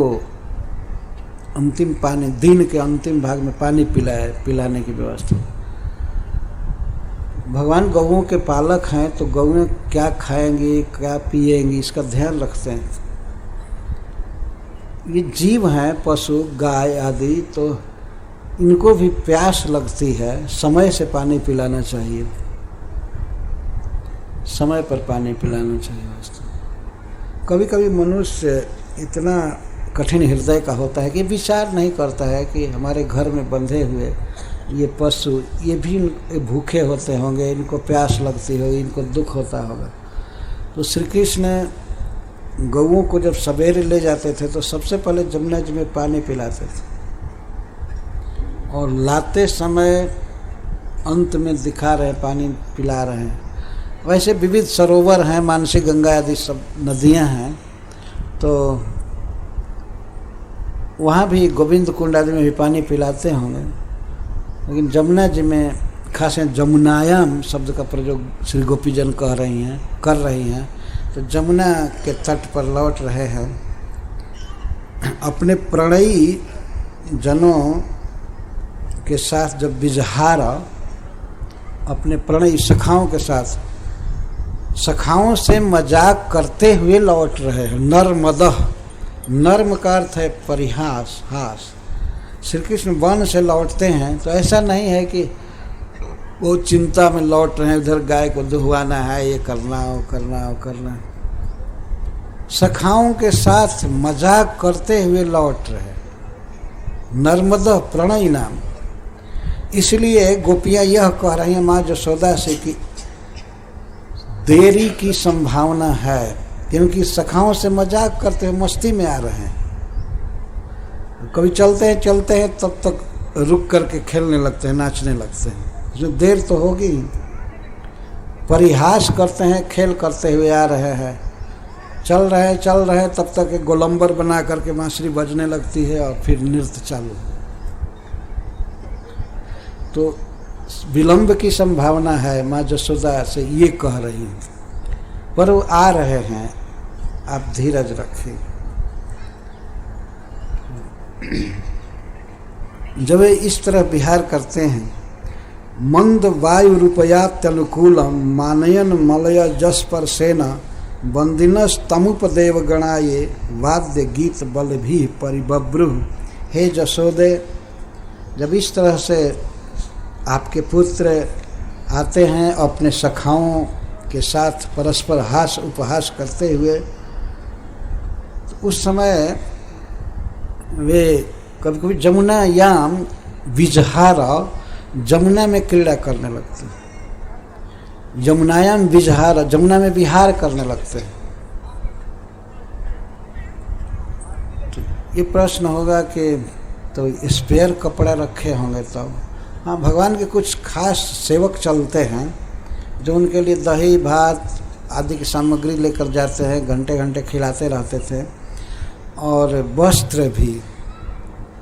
अंतिम पानी, दिन के अंतिम भाग में पानी पिलाने की व्यवस्था। भगवान गौओं के पालक हैं तो गौएं क्या खाएंगी, क्या पिएंगी, इसका ध्यान रखते हैं। ये जीव हैं, पशु, गाय आदि, तो इनको भी प्यास लगती है, समय से पानी पिलाना चाहिए, समय पर पानी पिलाना चाहिए। वास्तव कभी कभी मनुष्य इतना कठिन हृदय का होता है कि विचार नहीं करता है कि हमारे घर में बंधे हुए ये पशु, ये भी भूखे होते होंगे, इनको प्यास लगती होगी, इनको दुख होता होगा। तो श्री कृष्ण गौओं को जब सवेरे ले जाते थे तो सबसे पहले जमुना जी में पानी पिलाते थे, और लाते समय अंत में दिखा रहे पानी पिला रहे हैं। वैसे विविध सरोवर हैं, मानसी गंगा आदि सब नदियां हैं, तो वहाँ भी गोविंद कुंड आदि में भी पानी पिलाते होंगे। लेकिन जमुना जी में खास जमुनायाम शब्द का प्रयोग श्री गोपीजन कर रही हैं। तो जमुना के तट पर लौट रहे हैं, अपने प्रणयी जनों के साथ जब विजहार, अपने प्रणयी सखाओं के साथ, सखाओं से मजाक करते हुए लौट रहे हैं। नर्मदह, नर्म का अर्थ है परिहास, हास। श्री कृष्ण वन से लौटते हैं तो ऐसा नहीं है कि वो चिंता में लौट रहे हैं, उधर गाय को दुहवाना है, ये करना वो करना। सखाओं के साथ मजाक करते हुए लौट रहे, नर्मदा प्रणय नाम। इसलिए गोपियां यह कह रही हैं माँ यशोदा से कि देरी की संभावना है, क्योंकि सखाओं से मजाक करते हुए मस्ती में आ रहे हैं। कभी चलते हैं तब तक रुक करके खेलने लगते हैं, नाचने लगते हैं, जो देर तो होगी। परिहास करते हैं, खेल करते हुए आ रहे हैं, चल रहे तब तक एक गोलंबर बना करके बांसुरी बजने लगती है और फिर नृत्य चालू। तो विलंब की संभावना है, माँ यशोदा से ये कह रही हैं, पर वो आ रहे हैं, आप धीरज रखें। जब वे इस तरह विहार करते हैं, मंद वायु रूपयात्यनुकूलम मानयन मलय जस पर सेना बंदिनस तमुपदेव गणाये वाद्य गीत बल भी परिबब्रु। हे यशोदे, जब इस तरह से आपके पुत्र आते हैं अपने सखाओं के साथ परस्पर हास उपहास करते हुए, तो उस समय वे कभी कभी जमुना याम विजहार, जमुना में क्रीड़ा करने लगते हैं। यमुनायाम विजहार, जमुना में विहार करने लगते हैं। तो ये प्रश्न होगा कि तो स्पेयर कपड़ा रखे होंगे तब। हाँ, भगवान के कुछ खास सेवक चलते हैं जो उनके लिए दही भात आदि की सामग्री लेकर जाते हैं, घंटे घंटे खिलाते रहते थे। और वस्त्र भी,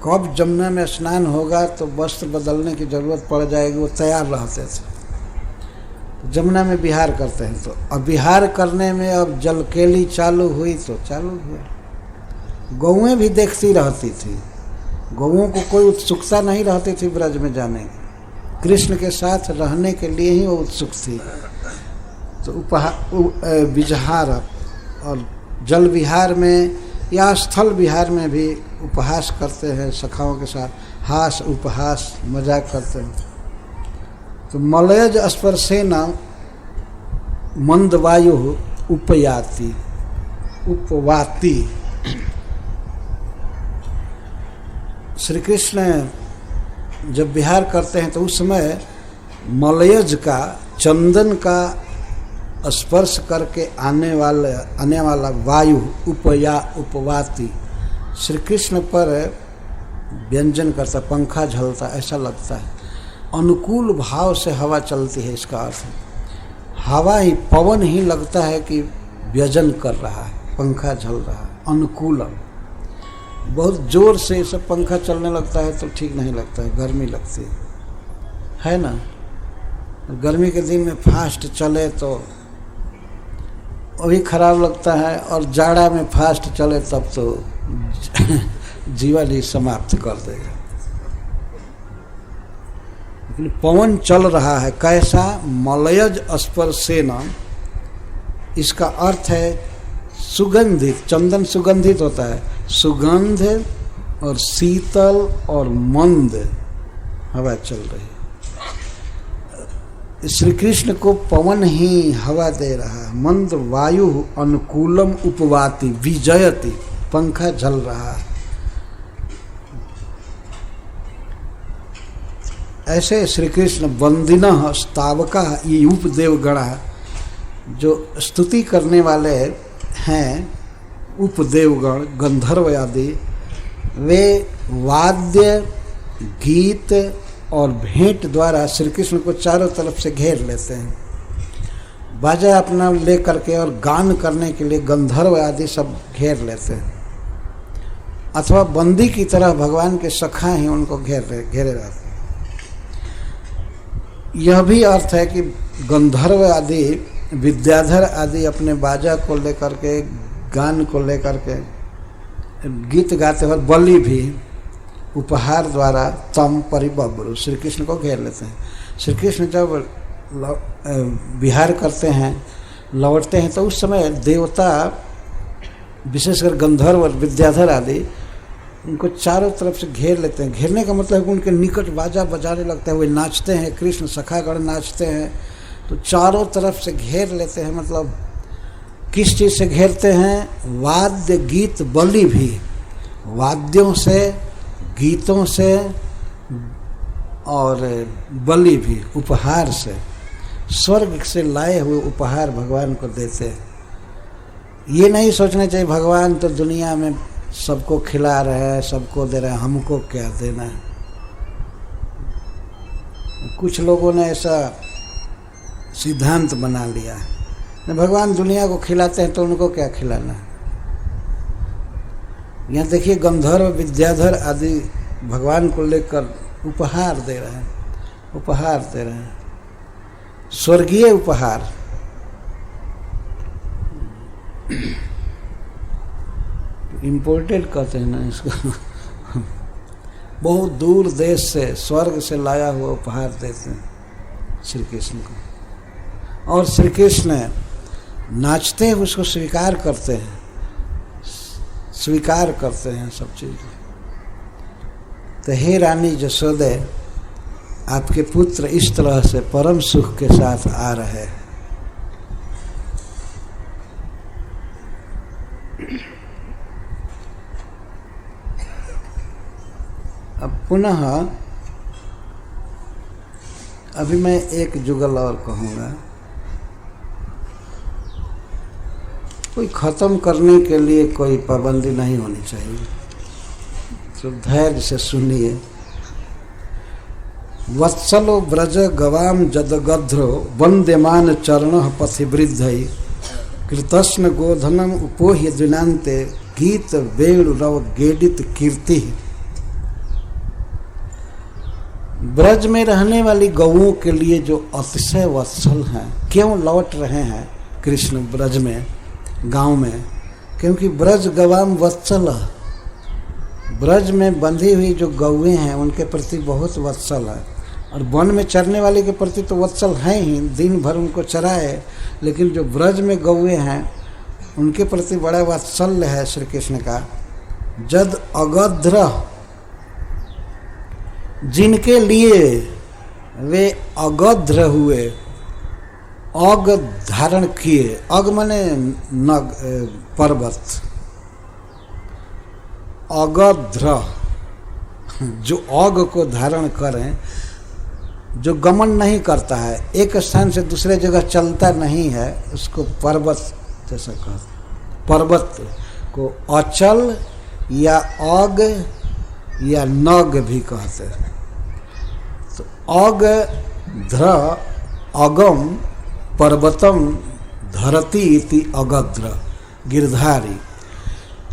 कब जमुना में स्नान होगा तो वस्त्र बदलने की जरूरत पड़ जाएगी, वो तैयार रहते थे। जमुना में विहार करते हैं तो अब विहार करने में अब जलकेली चालू हुई तो चालू हुआ। गौएं भी देखती रहती थी, गौओं को कोई उत्सुकता नहीं रहती थी ब्रज में जाने की, कृष्ण के साथ रहने के लिए ही वो उत्सुक थी। तो विजहार और जल विहार में या स्थल विहार में भी उपहास करते हैं, सखाओं के साथ हास उपहास मजाक करते हैं। तो मलयज स्पर्शेन मंदवायु उपयाति उपवाति। श्री कृष्ण जब विहार करते हैं तो उस समय मलयज का, चंदन का स्पर्श करके आने वाला वायु उपवाति श्री कृष्ण पर व्यंजन करता, पंखा झलता, ऐसा लगता है। अनुकूल भाव से हवा चलती है, इसका अर्थ हवा ही, पवन ही लगता है कि व्यजन कर रहा है, पंखा झल रहा है। अनुकूलम, बहुत जोर से सब पंखा चलने लगता है तो ठीक नहीं लगता है, गर्मी लगती है ना। गर्मी के दिन में फास्ट चले तो वही खराब लगता है, और जाड़ा में फास्ट चले तब तो जीवन ही समाप्त कर देगा। लेकिन पवन चल रहा है कैसा, मलयज स्पर्शेन, इसका अर्थ है सुगंधित। चंदन सुगंधित होता है, सुगंध और शीतल और मंद हवा चल रही है। श्री कृष्ण को पवन ही हवा दे रहा है। मंद वायु अनुकूलम उपवाति विजयति, पंखा झल रहा है। ऐसे श्री कृष्ण वंदिनः स्तावका, ये उपदेवगणा जो स्तुति करने वाले हैं, उपदेवगण गंधर्व आदि, वे वाद्य गीत और भेंट द्वारा श्री कृष्ण को चारों तरफ से घेर लेते हैं। बाजा अपना ले करके और गान करने के लिए गंधर्व आदि सब घेर लेते हैं, अथवा बंदी की तरह भगवान के सखा ही उनको घेरे रहते हैं। यह भी अर्थ है कि गंधर्व आदि, विद्याधर आदि अपने बाजा को लेकर के, गान को लेकर के गीत गाते हुए बलि भी उपहार द्वारा तम परिबब्रु श्री कृष्ण को घेर लेते हैं। श्री कृष्ण जब विहार करते हैं, लौटते हैं, तो उस समय देवता, विशेषकर गंधर्व और विद्याधर आदि, उनको चारों तरफ से घेर लेते हैं। घेरने का मतलब है कि उनके निकट बाजा बजाने लगता है, वे नाचते हैं, कृष्ण सखागण नाचते हैं, तो चारों तरफ से घेर लेते हैं। मतलब किस चीज़ से घेरते हैं? वाद्य गीत बलि भी, वाद्यों से, गीतों से और बलि भी, उपहार से, स्वर्ग से लाए हुए उपहार भगवान को देते हैं। ये नहीं सोचना चाहिए भगवान तो दुनिया में सबको खिला रहे हैं, सबको दे रहे हैं, हमको क्या देना है। कुछ लोगों ने ऐसा सिद्धांत बना लिया है, भगवान दुनिया को खिलाते हैं तो उनको क्या खिलाना है। यहाँ देखिए गंधर्व विद्याधर आदि भगवान को लेकर उपहार दे रहे हैं, उपहार दे रहे हैं, स्वर्गीय उपहार। इम्पोर्टेड कहते हैं ना इसको। बहुत दूर देश से, स्वर्ग से लाया हुआ उपहार देते हैं श्री कृष्ण को, और श्री कृष्ण नाचते हैं, उसको स्वीकार करते हैं, स्वीकार करते हैं सब चीज़। तो हे रानी जसोदे, आपके पुत्र इस तरह से परम सुख के साथ आ रहे हैं। अब पुनः अभी मैं एक जुगल और कहूँगा। कोई ख़त्म करने के लिए कोई पाबंदी नहीं होनी चाहिए, तो धैर्य से सुनिए। वत्सलो व्रज गवाम जदगध्रो वंद्यमान चरण पथिवृद्धि कृतस्न गोधनम उपोह्य दिनांते गीत वेणु रव गेडित कीर्ति। ब्रज में रहने वाली गौओं के लिए जो अतिशय वत्सल हैं, क्यों लौट रहे हैं कृष्ण ब्रज में, गांव में? क्योंकि ब्रज गवाम वत्सल, ब्रज में बंधी हुई जो गौएं हैं उनके प्रति बहुत वत्सल है। और वन में चरने वाले के प्रति तो वत्सल हैं ही, दिन भर उनको चराए, लेकिन जो ब्रज में गौएं हैं उनके प्रति बड़ा वात्सल्य है श्री कृष्ण का। जद अगध्र, जिनके लिए वे अगध्र हुए, अग धारण किए, अग माने नग पर्वत, अगध्र जो अग को धारण करें, जो गमन नहीं करता है, एक स्थान से दूसरे जगह चलता नहीं है, उसको पर्वत जैसा कहते। पर्वत को अचल या अग या नग भी कहते हैं। तो अग ध्र अगम पर्वतम धरती इति अगध्र गिरधारी।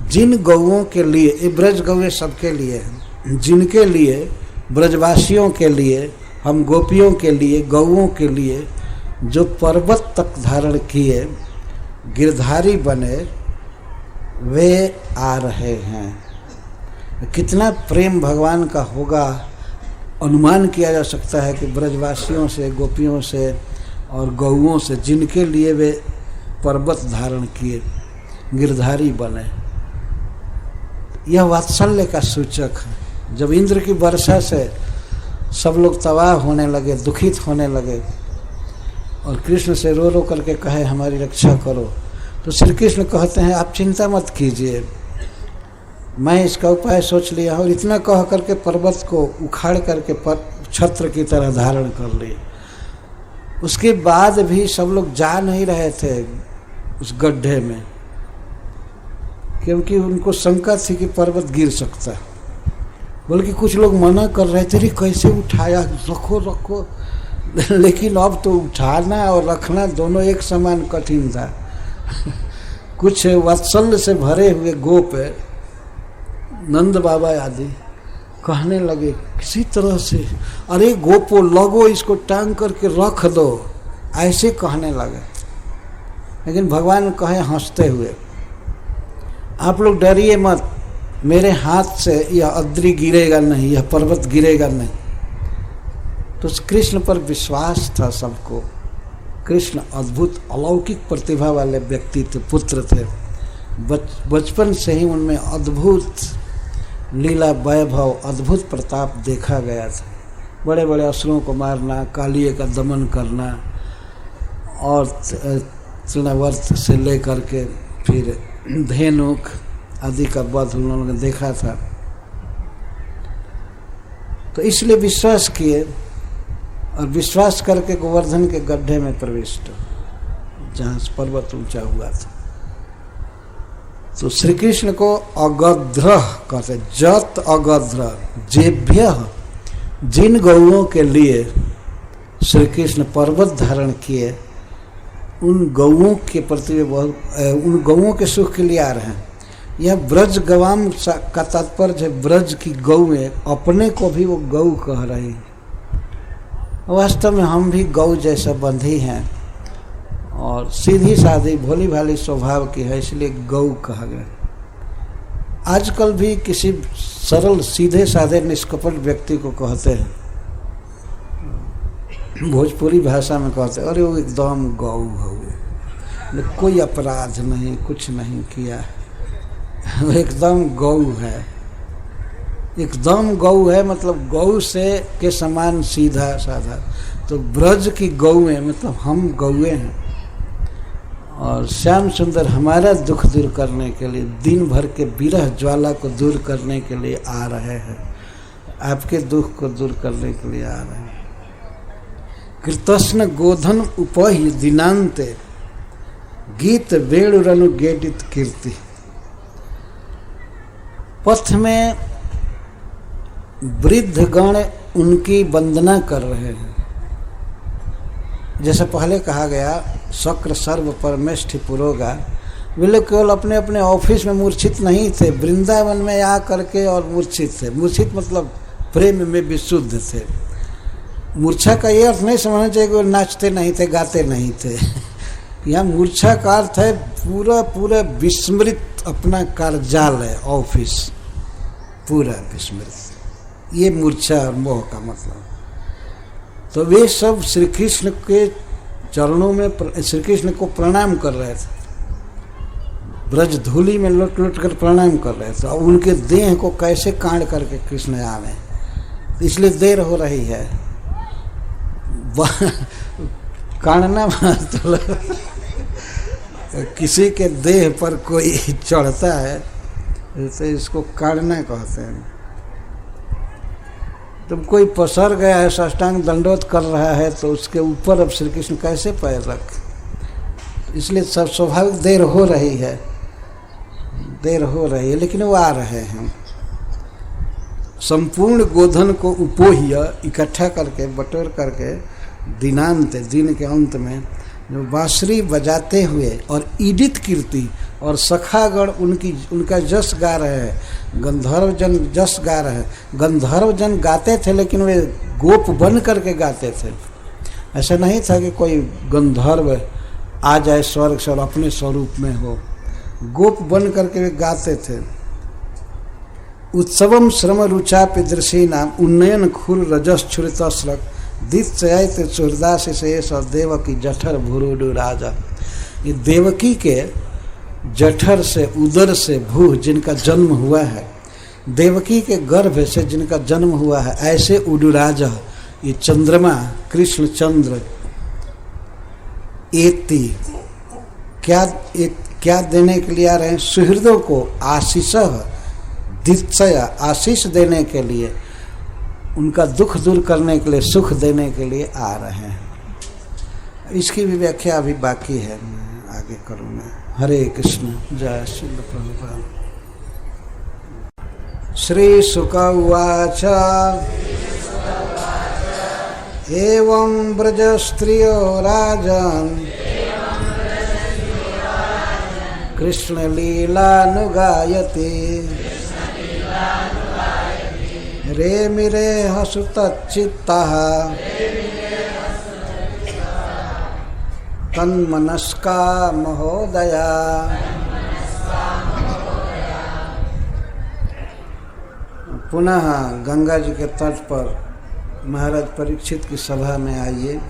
जिन गौओं के लिए, ये ब्रज गौएं सबके लिए हैं, जिनके लिए, ब्रजवासियों के लिए, हम गोपियों के लिए, गौओं के लिए जो पर्वत तक धारण किए, गिरधारी बने, वे आ रहे हैं। कितना प्रेम भगवान का होगा, अनुमान किया जा सकता है कि ब्रजवासियों से, गोपियों से और गौओं से, जिनके लिए वे पर्वत धारण किए, गिरधारी बने। यह वात्सल्य का सूचक है। जब इंद्र की वर्षा से सब लोग तबाह होने लगे, दुखित होने लगे और कृष्ण से रो रो करके कहे हमारी रक्षा करो, तो श्री कृष्ण कहते हैं आप चिंता मत कीजिए, मैं इसका उपाय सोच लिया। और इतना कह करके पर्वत को उखाड़ करके छत्र की तरह धारण कर लिए। उसके बाद भी सब लोग जा नहीं रहे थे उस गड्ढे में, क्योंकि उनको शंका थी कि पर्वत गिर सकता है। बल्कि कुछ लोग मना कर रहे थे, कैसे उठाया, रखो रखो। लेकिन अब तो उठाना और रखना दोनों एक समान कठिन था। कुछ वात्सल्य से भरे हुए गोप, नंद बाबा आदि कहने लगे किसी तरह से, अरे गोपो लगो, इसको टांग करके रख दो, ऐसे कहने लगे। लेकिन भगवान कहे हंसते हुए, आप लोग डरिए मत, मेरे हाथ से यह अद्रि गिरेगा नहीं, यह पर्वत गिरेगा नहीं। तो कृष्ण पर विश्वास था सबको। कृष्ण अद्भुत अलौकिक प्रतिभा वाले व्यक्ति थे, पुत्र थे। बचपन से ही उनमें अद्भुत लीला वैभव, अद्भुत प्रताप देखा गया था। बड़े बड़े असुरों को मारना, कालिए का दमन करना और तृणावर्त से लेकर के फिर धेनुक आदि का वध उन लोगों ने देखा था। तो इसलिए विश्वास किए और विश्वास करके गोवर्धन के गड्ढे में प्रविष्ट, जहाँ पर्वत ऊंचा हुआ था। तो श्री कृष्ण को अगध्र कहते, जत अगध्र, जेभ्य, जिन गौओं के लिए श्री कृष्ण पर्वत धारण किए, उन गौओं के प्रति बहुत, उन गौओं के सुख के लिए आ रहे हैं। यह ब्रज गवाम का तात्पर्य है, ब्रज की गौएं अपने को भी वो गौ कह रही हैं। वास्तव में हम भी गौ जैसा बंधी हैं और सीधी सादी भोली भाली स्वभाव की है, इसलिए गौ कहा गया। आजकल भी किसी सरल सीधे साधे निष्कपट व्यक्ति को कहते हैं, भोजपुरी भाषा में कहते हैं, अरे वो एकदम गौ है, कोई अपराध नहीं, कुछ नहीं किया है, वो एकदम गौ है। एकदम गौ है मतलब गौ से के समान सीधा साधा। तो ब्रज की गौएं मतलब हम गौएं हैं। और श्याम सुंदर हमारा दुख दूर करने के लिए, दिन भर के विरह ज्वाला को दूर करने के लिए आ रहे हैं, आपके दुख को दूर करने के लिए आ रहे हैं। कृतस्न गोधन उपहि दिनांते, गीत वेणुरनु गेडित कीर्ति। पथ में वृद्धगण उनकी वंदना कर रहे हैं। जैसे पहले कहा गया, शक्र सर्व परमेष्ठि पुरोगा। वे लोग केवल अपने अपने ऑफिस में मूर्छित नहीं थे, वृंदावन में आ करके और मूर्छित थे। मूर्छित मतलब प्रेम में विशुद्ध थे। मूर्छा का ये अर्थ नहीं समझना चाहिए कि वो नाचते नहीं थे, गाते नहीं थे। यहाँ मूर्छा का अर्थ है पूरा पूरा विस्मृत अपना कार्यजाल है, ऑफिस पूरा विस्मृत, ये मूर्छा और मोह का मतलब। तो वे सब श्री कृष्ण के चरणों में श्री कृष्ण को प्रणाम कर रहे थे, ब्रज धूलि में लुट लुट कर प्रणाम कर रहे थे। और उनके देह को कैसे काट करके कृष्ण आवे, इसलिए देर हो रही है। काटना मतलब किसी के देह पर कोई चढ़ता है तो इसको काटना कहते हैं। तुम कोई पसर गया है, साष्टांग दंडोत कर रहा है, तो उसके ऊपर अब श्री कृष्ण कैसे पैर रख, इसलिए सब स्वाभाविक देर हो रही है, देर हो रही है, लेकिन वो आ रहे हैं। संपूर्ण गोधन को उपोह्य इकट्ठा करके बटोर करके दिनांत दिन के अंत में जो बांसुरी बजाते हुए और ईडित कीर्ति और सखागण उनका जस गा रहे हैं, गंधर्व जन जस गा रहे हैं। गंधर्व जन गाते थे लेकिन वे गोप बन करके गाते थे। ऐसा नहीं था कि कोई गंधर्व आ जाए स्वर्ग से और अपने स्वरूप में हो, गोप बन करके वे गाते थे। उत्सवम श्रम रुचा पिदृशी नाम उन्नयन खुर रजस छुरितस्रक दित्सयात चुरदास शेष और देवकी जठर भुरुडु राजा। ये देवकी के जठर से, उदर से, भू जिनका जन्म हुआ है, देवकी के गर्भ से जिनका जन्म हुआ है, ऐसे उडुराजा ये चंद्रमा कृष्ण चंद्र एति क्या देने के लिए आ रहे हैं? सुहृदों को आशीष दित्सया आशीष देने के लिए, उनका दुख दूर करने के लिए, सुख देने के लिए आ रहे हैं। इसकी भी व्याख्या अभी बाकी है, मैं आगे करूँगा। हरे कृष्ण। जय श्री प्रभुपाद। श्री शुक उवाच एवं ब्रज स्त्रियो राजन् कृष्ण लीलानुगायति रे मिरे हसुतच्चित्तः तन्मनस्का महोदया। पुनः गंगा जी के तट पर महाराज परीक्षित की सभा में आइए,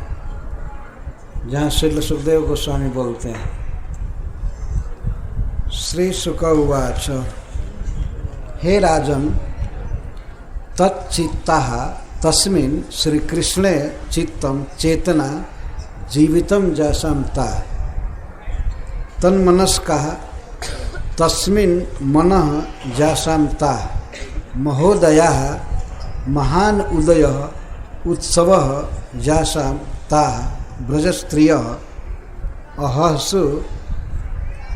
जहाँ श्री सुखदेव गोस्वामी बोलते हैं। श्री शुक उवाच हे राजन तच्चित्तः तस्मिन् श्री कृष्णे चित्तम चेतना जीवितम जैसम ता तन्मनस्कः तस्मिन् मनः जैसम ता महोदयः महान उदयः उत्सवः जैसम ता ब्रजस्त्रियः अहसु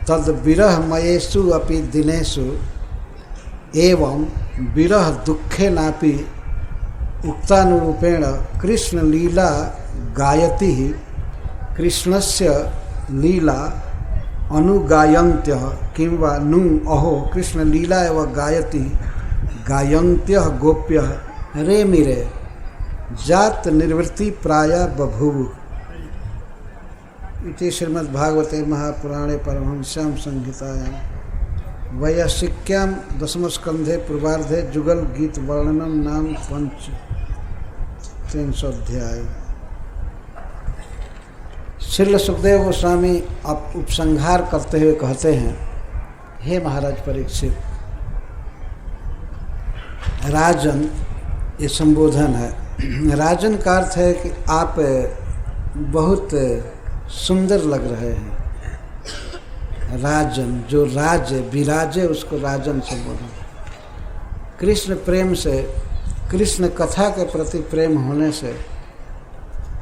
तद विरहमयेषु अपि दिनेषु एवं विरह दुखे नापि उक्तानुरूपेण कृष्ण लीला गायति कृष्णस्य लीला अनुगायन्त्यः किंवा नु अहो कृष्ण लीला एव गायति गायन्त्यः गोप्यः रे मिरे जात निर्वृत्ति प्राय बभूव। इति श्रीमद्भागवते महापुराणे परमहंस्यां संहितायां वैयासिक्यां दशमस्कंधे पूर्वार्धे जुगल गीत वर्णनम नाम 300 अध्याय। श्री सुखदेव गोस्वामी अब उपसंहार करते हुए कहते हैं, हे महाराज परीक्षित, राजन ये संबोधन है। राजन का अर्थ है कि आप बहुत सुंदर लग रहे हैं। राजन जो राजे विराजे उसको राजन संबोधन। कृष्ण प्रेम से, कृष्ण कथा के प्रति प्रेम होने से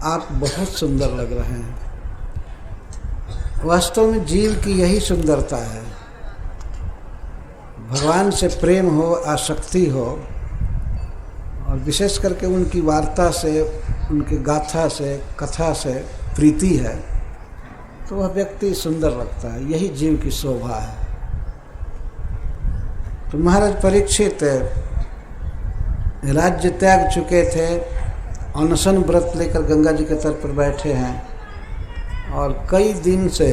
आप बहुत सुंदर लग रहे हैं। वास्तव में जीव की यही सुंदरता है, भगवान से प्रेम हो, आसक्ति हो, और विशेष करके उनकी वार्ता से, उनकी गाथा से, कथा से प्रीति है तो वह व्यक्ति सुंदर लगता है। यही जीव की शोभा है। तो महाराज परीक्षित राज्य त्याग चुके थे अनशन व्रत लेकर गंगा जी के तट पर बैठे हैं और कई दिन से,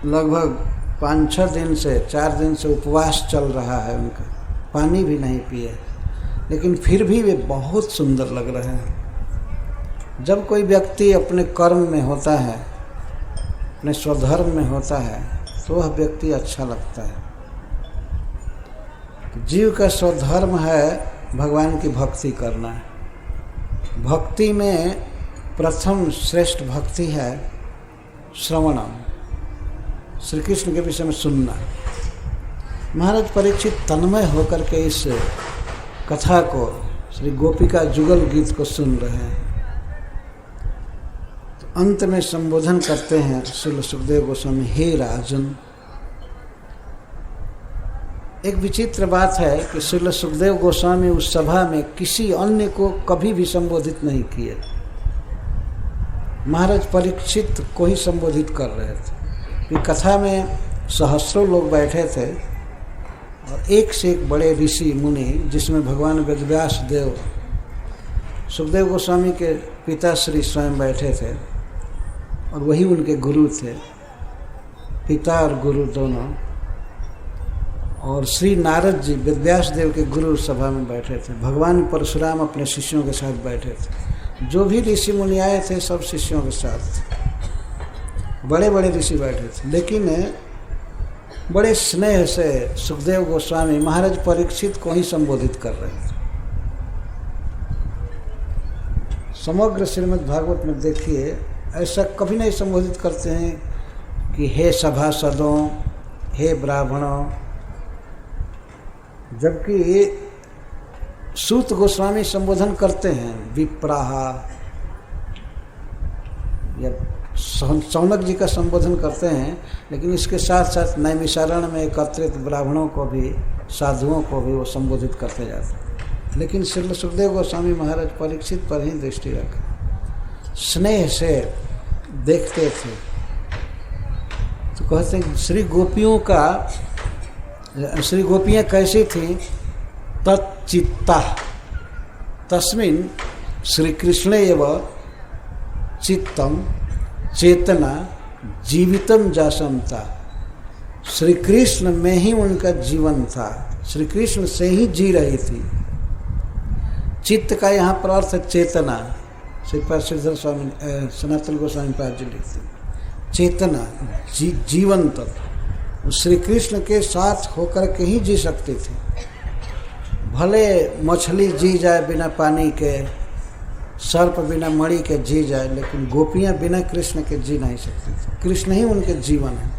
लगभग 5-6 दिन से, 4 दिन से उपवास चल रहा है उनका, पानी भी नहीं पिए, लेकिन फिर भी वे बहुत सुंदर लग रहे हैं। जब कोई व्यक्ति अपने कर्म में होता है, अपने स्वधर्म में होता है, तो वह व्यक्ति अच्छा लगता है। जीव का स्वधर्म है भगवान की भक्ति करना। भक्ति में प्रथम श्रेष्ठ भक्ति है श्रवणम, श्री कृष्ण के विषय में सुनना। महाराज परीक्षित तन्मय होकर के इस कथा को, श्री गोपिका जुगल गीत को सुन रहे हैं। तो अंत में संबोधन करते हैं श्री सुखदेव गोस्वामी, हे राजन। एक विचित्र बात है कि श्री सुखदेव गोस्वामी उस सभा में किसी अन्य को कभी भी संबोधित नहीं किए, महाराज परीक्षित को ही संबोधित कर रहे थे। कि कथा में सहस्रों लोग बैठे थे और एक से एक बड़े ऋषि मुनि, जिसमें भगवान वेदव्यास देव, सुखदेव गोस्वामी के पिता श्री स्वयं बैठे थे और वही उनके गुरु थे, पिता और गुरु दोनों। और श्री नारद जी वेदव्यास देव के गुरु सभा में बैठे थे। भगवान परशुराम अपने शिष्यों के साथ बैठे थे। जो भी ऋषि मुनि आए थे सब शिष्यों के साथ, बड़े बड़े ऋषि बैठे थे। लेकिन बड़े स्नेह से सुखदेव गोस्वामी महाराज परीक्षित को ही संबोधित कर रहे थे। समग्र श्रीमद् भागवत में देखिए, ऐसा कभी नहीं संबोधित करते हैं कि हे सभासदों, हे ब्राह्मणों, जबकि सूत गोस्वामी संबोधन करते हैं विप्राहा, या सौनक जी का संबोधन करते हैं, लेकिन इसके साथ साथ नैमिषारण्य में एकत्रित ब्राह्मणों को भी, साधुओं को भी वो संबोधित करते जाते हैं। लेकिन श्री सुखदेव गोस्वामी महाराज परीक्षित पर ही दृष्टि रखें, स्नेह से देखते थे। तो कहते हैं श्री गोपियों का, श्री गोपियाँ कैसी थी? तच्चित्ता तस्मिन् श्री कृष्ण एव चित्तम चेतना जीवितम जासमता। श्री कृष्ण में ही उनका जीवन था, श्री कृष्ण से ही जी रही थी। चित्त का यहाँ पर अर्थ चेतना, श्रीपाद श्रीधर स्वामी सनातन गोस्वामी पाद जी लिखते, चेतना जीवन तत्व श्री कृष्ण के साथ होकर के ही जी सकती थी। भले मछली जी जाए बिना पानी के, सर्प बिना मणि के जी जाए, लेकिन गोपियां बिना कृष्ण के जी नहीं सकती थी। कृष्ण ही उनके जीवन है।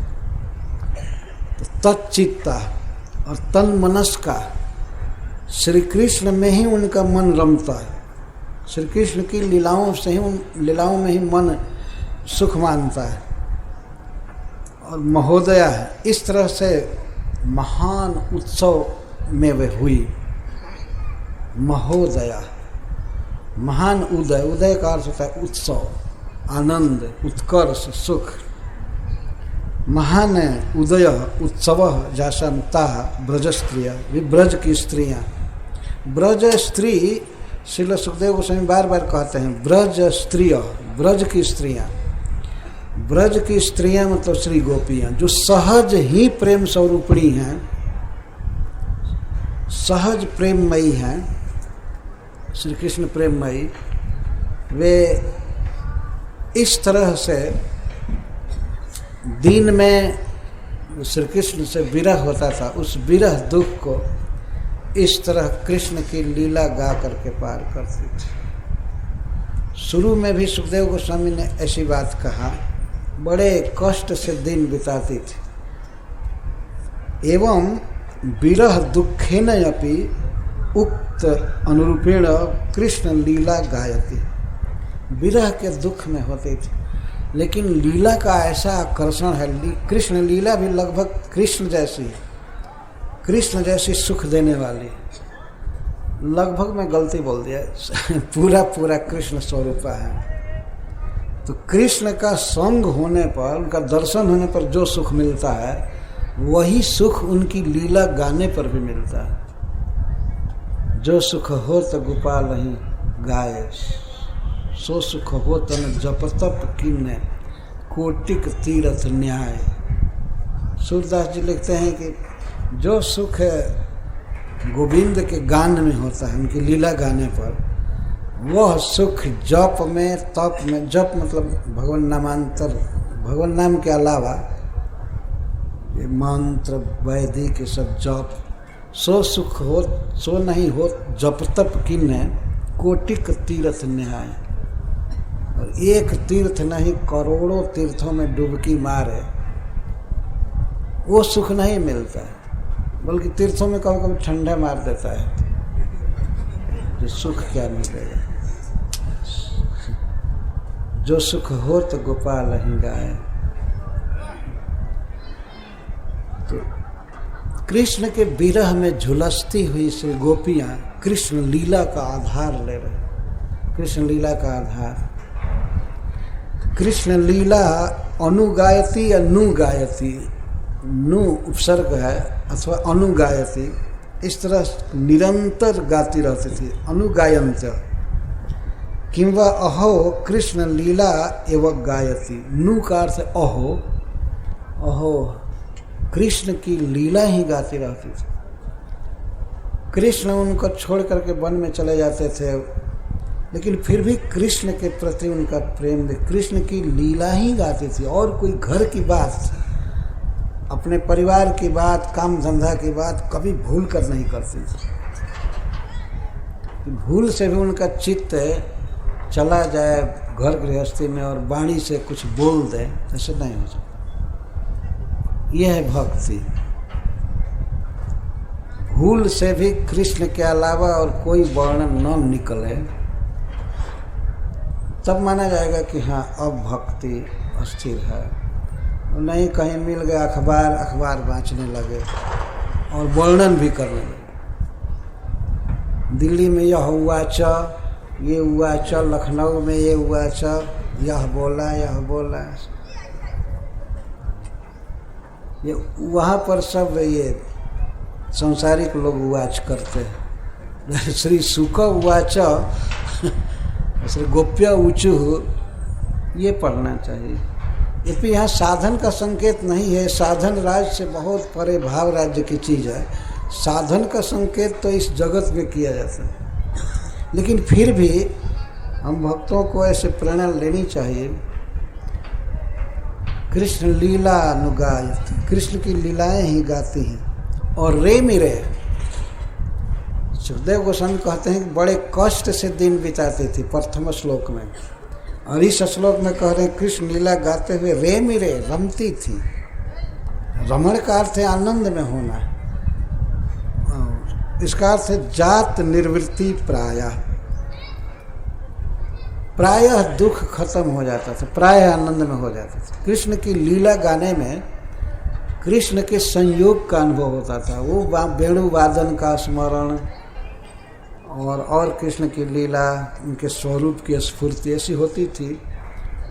तो तच्चित्ता और तन मनस्का, श्री कृष्ण में ही उनका मन रमता है। श्री कृष्ण की लीलाओं से ही, उन लीलाओं में ही मन सुख मानता है। और महोदया है, इस तरह से महान उत्सव में वे हुई। महोदया, महान उदय, उदय का अर्थ होता है उत्सव, आनंद, उत्कर्ष, सुख। महान उदय उत्सव जासंता ब्रज स्त्रिया, ब्रज की स्त्रियाँ। ब्रज स्त्री, श्रील सुखदेव गोस्वामी बार बार कहते हैं ब्रज स्त्रिय, ब्रज की स्त्रियाँ। ब्रज की स्त्रियां मतलब श्री गोपियां, जो सहज ही प्रेम स्वरूपिणी हैं, सहज प्रेममयी हैं, श्री कृष्ण प्रेममयी। वे इस तरह से दिन में श्री कृष्ण से विरह होता था, उस विरह दुख को इस तरह कृष्ण की लीला गा करके पार करती थी। शुरू में भी सुखदेव गोस्वामी ने ऐसी बात कहा, बड़े कष्ट से दिन बिताती थी। एवं विरह दुखेन अपि उक्त अनुरूपेण कृष्ण लीला गायती। विरह के दुख में होती थी, लेकिन लीला का ऐसा आकर्षण है। कृष्ण लीला भी लगभग कृष्ण जैसी, कृष्ण जैसी सुख देने वाली। लगभग मैं गलती बोल दिया, पूरा पूरा कृष्ण स्वरूप है। तो कृष्ण का संग होने पर, उनका दर्शन होने पर जो सुख मिलता है, वही सुख उनकी लीला गाने पर भी मिलता है। जो सुख हो तो गोपाल ही गाय। सो सुख हो तन जप तप किन्ने कोटिक तीर्थ न्याय। सूरदास जी लिखते हैं कि जो सुख गोविंद के गान में होता है, उनकी लीला गाने पर, वह सुख जप में, तप में, जप मतलब भगवान नामांतर, भगवान नाम के अलावा ये मंत्र वैदिक के सब जप, सो सुख हो सो नहीं हो जप तप किन्ने कोटिक तीर्थ न्याय। और एक तीर्थ नहीं करोड़ों तीर्थों में डुबकी मारे वो सुख नहीं मिलता है, बल्कि तीर्थों में कभी कभी ठंडा मार देता है। जो सुख क्या मिलेगा? जो सुख हो तो गोपाल ही गाए। तो कृष्ण के विरह में झुलसती हुई से गोपियां कृष्ण लीला का आधार ले रहे। कृष्ण लीला का आधार, कृष्ण लीला अनुगायती या नु गायती, नु उपसर्ग है अथवा अनुगायती, इस तरह निरंतर गाती रहती थी। अनुगायंत किंवा अहो कृष्ण लीला एवं गायती। नु का अर्थ अहो, अहो कृष्ण की लीला ही गाती रहती थी। कृष्ण उनको छोड़ करके वन में चले जाते थे, लेकिन फिर भी कृष्ण के प्रति उनका प्रेम, कृष्ण की लीला ही गाती थी। और कोई घर की बात, अपने परिवार की बात, काम धंधा की बात कभी भूल कर नहीं करती थी। भूल से भी उनका चित्त चला जाए घर गृहस्थी में और वाणी से कुछ बोल दे, ऐसे नहीं हो सकता। यह है भक्ति। भूल से भी कृष्ण के अलावा और कोई वर्णन न निकले, तब माना जाएगा कि हाँ अब भक्ति अस्थिर है। नहीं कहीं मिल गया अखबार बाँचने लगे और वर्णन भी करने लगे। दिल्ली में यह हुआ च, ये हुआ च, लखनऊ में ये हुआ च, यह बोला ये वहाँ पर सब ये सांसारिक लोग उवाच करते हैं। श्री सुख उवाच, श्री गोप्य ऊचु, ये पढ़ना चाहिए। यद्यपि यहाँ साधन का संकेत नहीं है, साधन राज से बहुत परे भाव राज्य की चीज़ है। साधन का संकेत तो इस जगत में किया जाता है, लेकिन फिर भी हम भक्तों को ऐसे प्रेरणा लेनी चाहिए। कृष्ण लीला अनुगायती, कृष्ण की लीलाएं ही गाती हैं। और रे मेरे सुखदेव गोस्वामी कहते हैं कि बड़े कष्ट से दिन बिताती थी प्रथम श्लोक में, और इस श्लोक में कह रहे हैं कृष्ण लीला गाते हुए रे मेरे रमती थी। रमण का अर्थ है आनंद में होना, और इसका अर्थ है जात निर्वृत्ति प्रायः दुख खत्म हो जाता था, प्रायः आनंद में हो जाता था। कृष्ण की लीला गाने में कृष्ण के संयोग का अनुभव होता था। वो वेणु वादन का स्मरण और कृष्ण की लीला, उनके स्वरूप की स्फूर्ति ऐसी होती थी,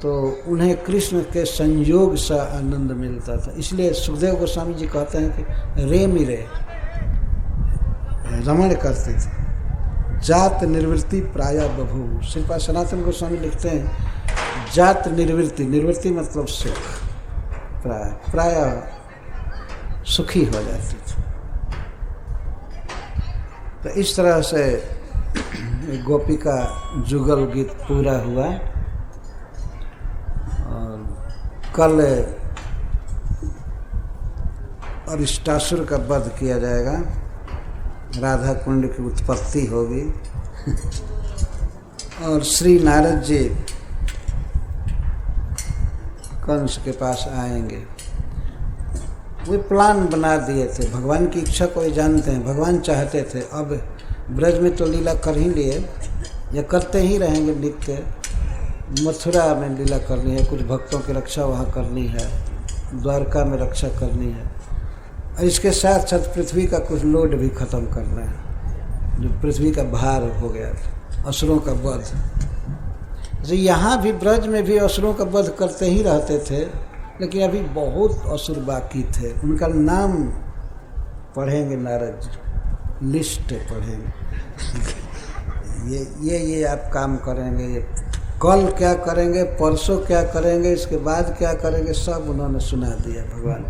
तो उन्हें कृष्ण के संयोग से आनंद मिलता था। इसलिए सुखदेव गोस्वामी जी कहते हैं कि रे मिरे रमण करते थे। जात निर्वृत्ति प्रायः बभू। श्रीपाद सनातन गोस्वामी लिखते हैं जात निर्वृत्ति, निर्वृत्ति मतलब सुख, प्रायः सुखी हो जाती थी। तो इस तरह से गोपी का जुगल गीत पूरा हुआ। और कल अरिष्टासुर का वध किया जाएगा, राधा कुंड की उत्पत्ति होगी और श्री नारद जी कंस के पास आएंगे। वे प्लान बना दिए थे, भगवान की इच्छा को ही जानते हैं। भगवान चाहते थे अब ब्रज में तो लीला कर ही लिए, या करते ही रहेंगे नित्य। मथुरा में लीला करनी है, कुछ भक्तों की रक्षा वहाँ करनी है, द्वारका में रक्षा करनी है, और इसके साथ साथ पृथ्वी का कुछ लोड भी खत्म करना है, जो पृथ्वी का भार हो गया था, असुरों का वध। तो यहाँ भी ब्रज में भी असुरों का वध करते ही रहते थे, लेकिन अभी बहुत असुर बाकी थे। उनका नाम पढ़ेंगे नारद जी, लिस्ट पढ़ेंगे। ये आप काम करेंगे, ये कल क्या करेंगे, परसों क्या करेंगे, इसके बाद क्या करेंगे, सब उन्होंने सुना दिया भगवान।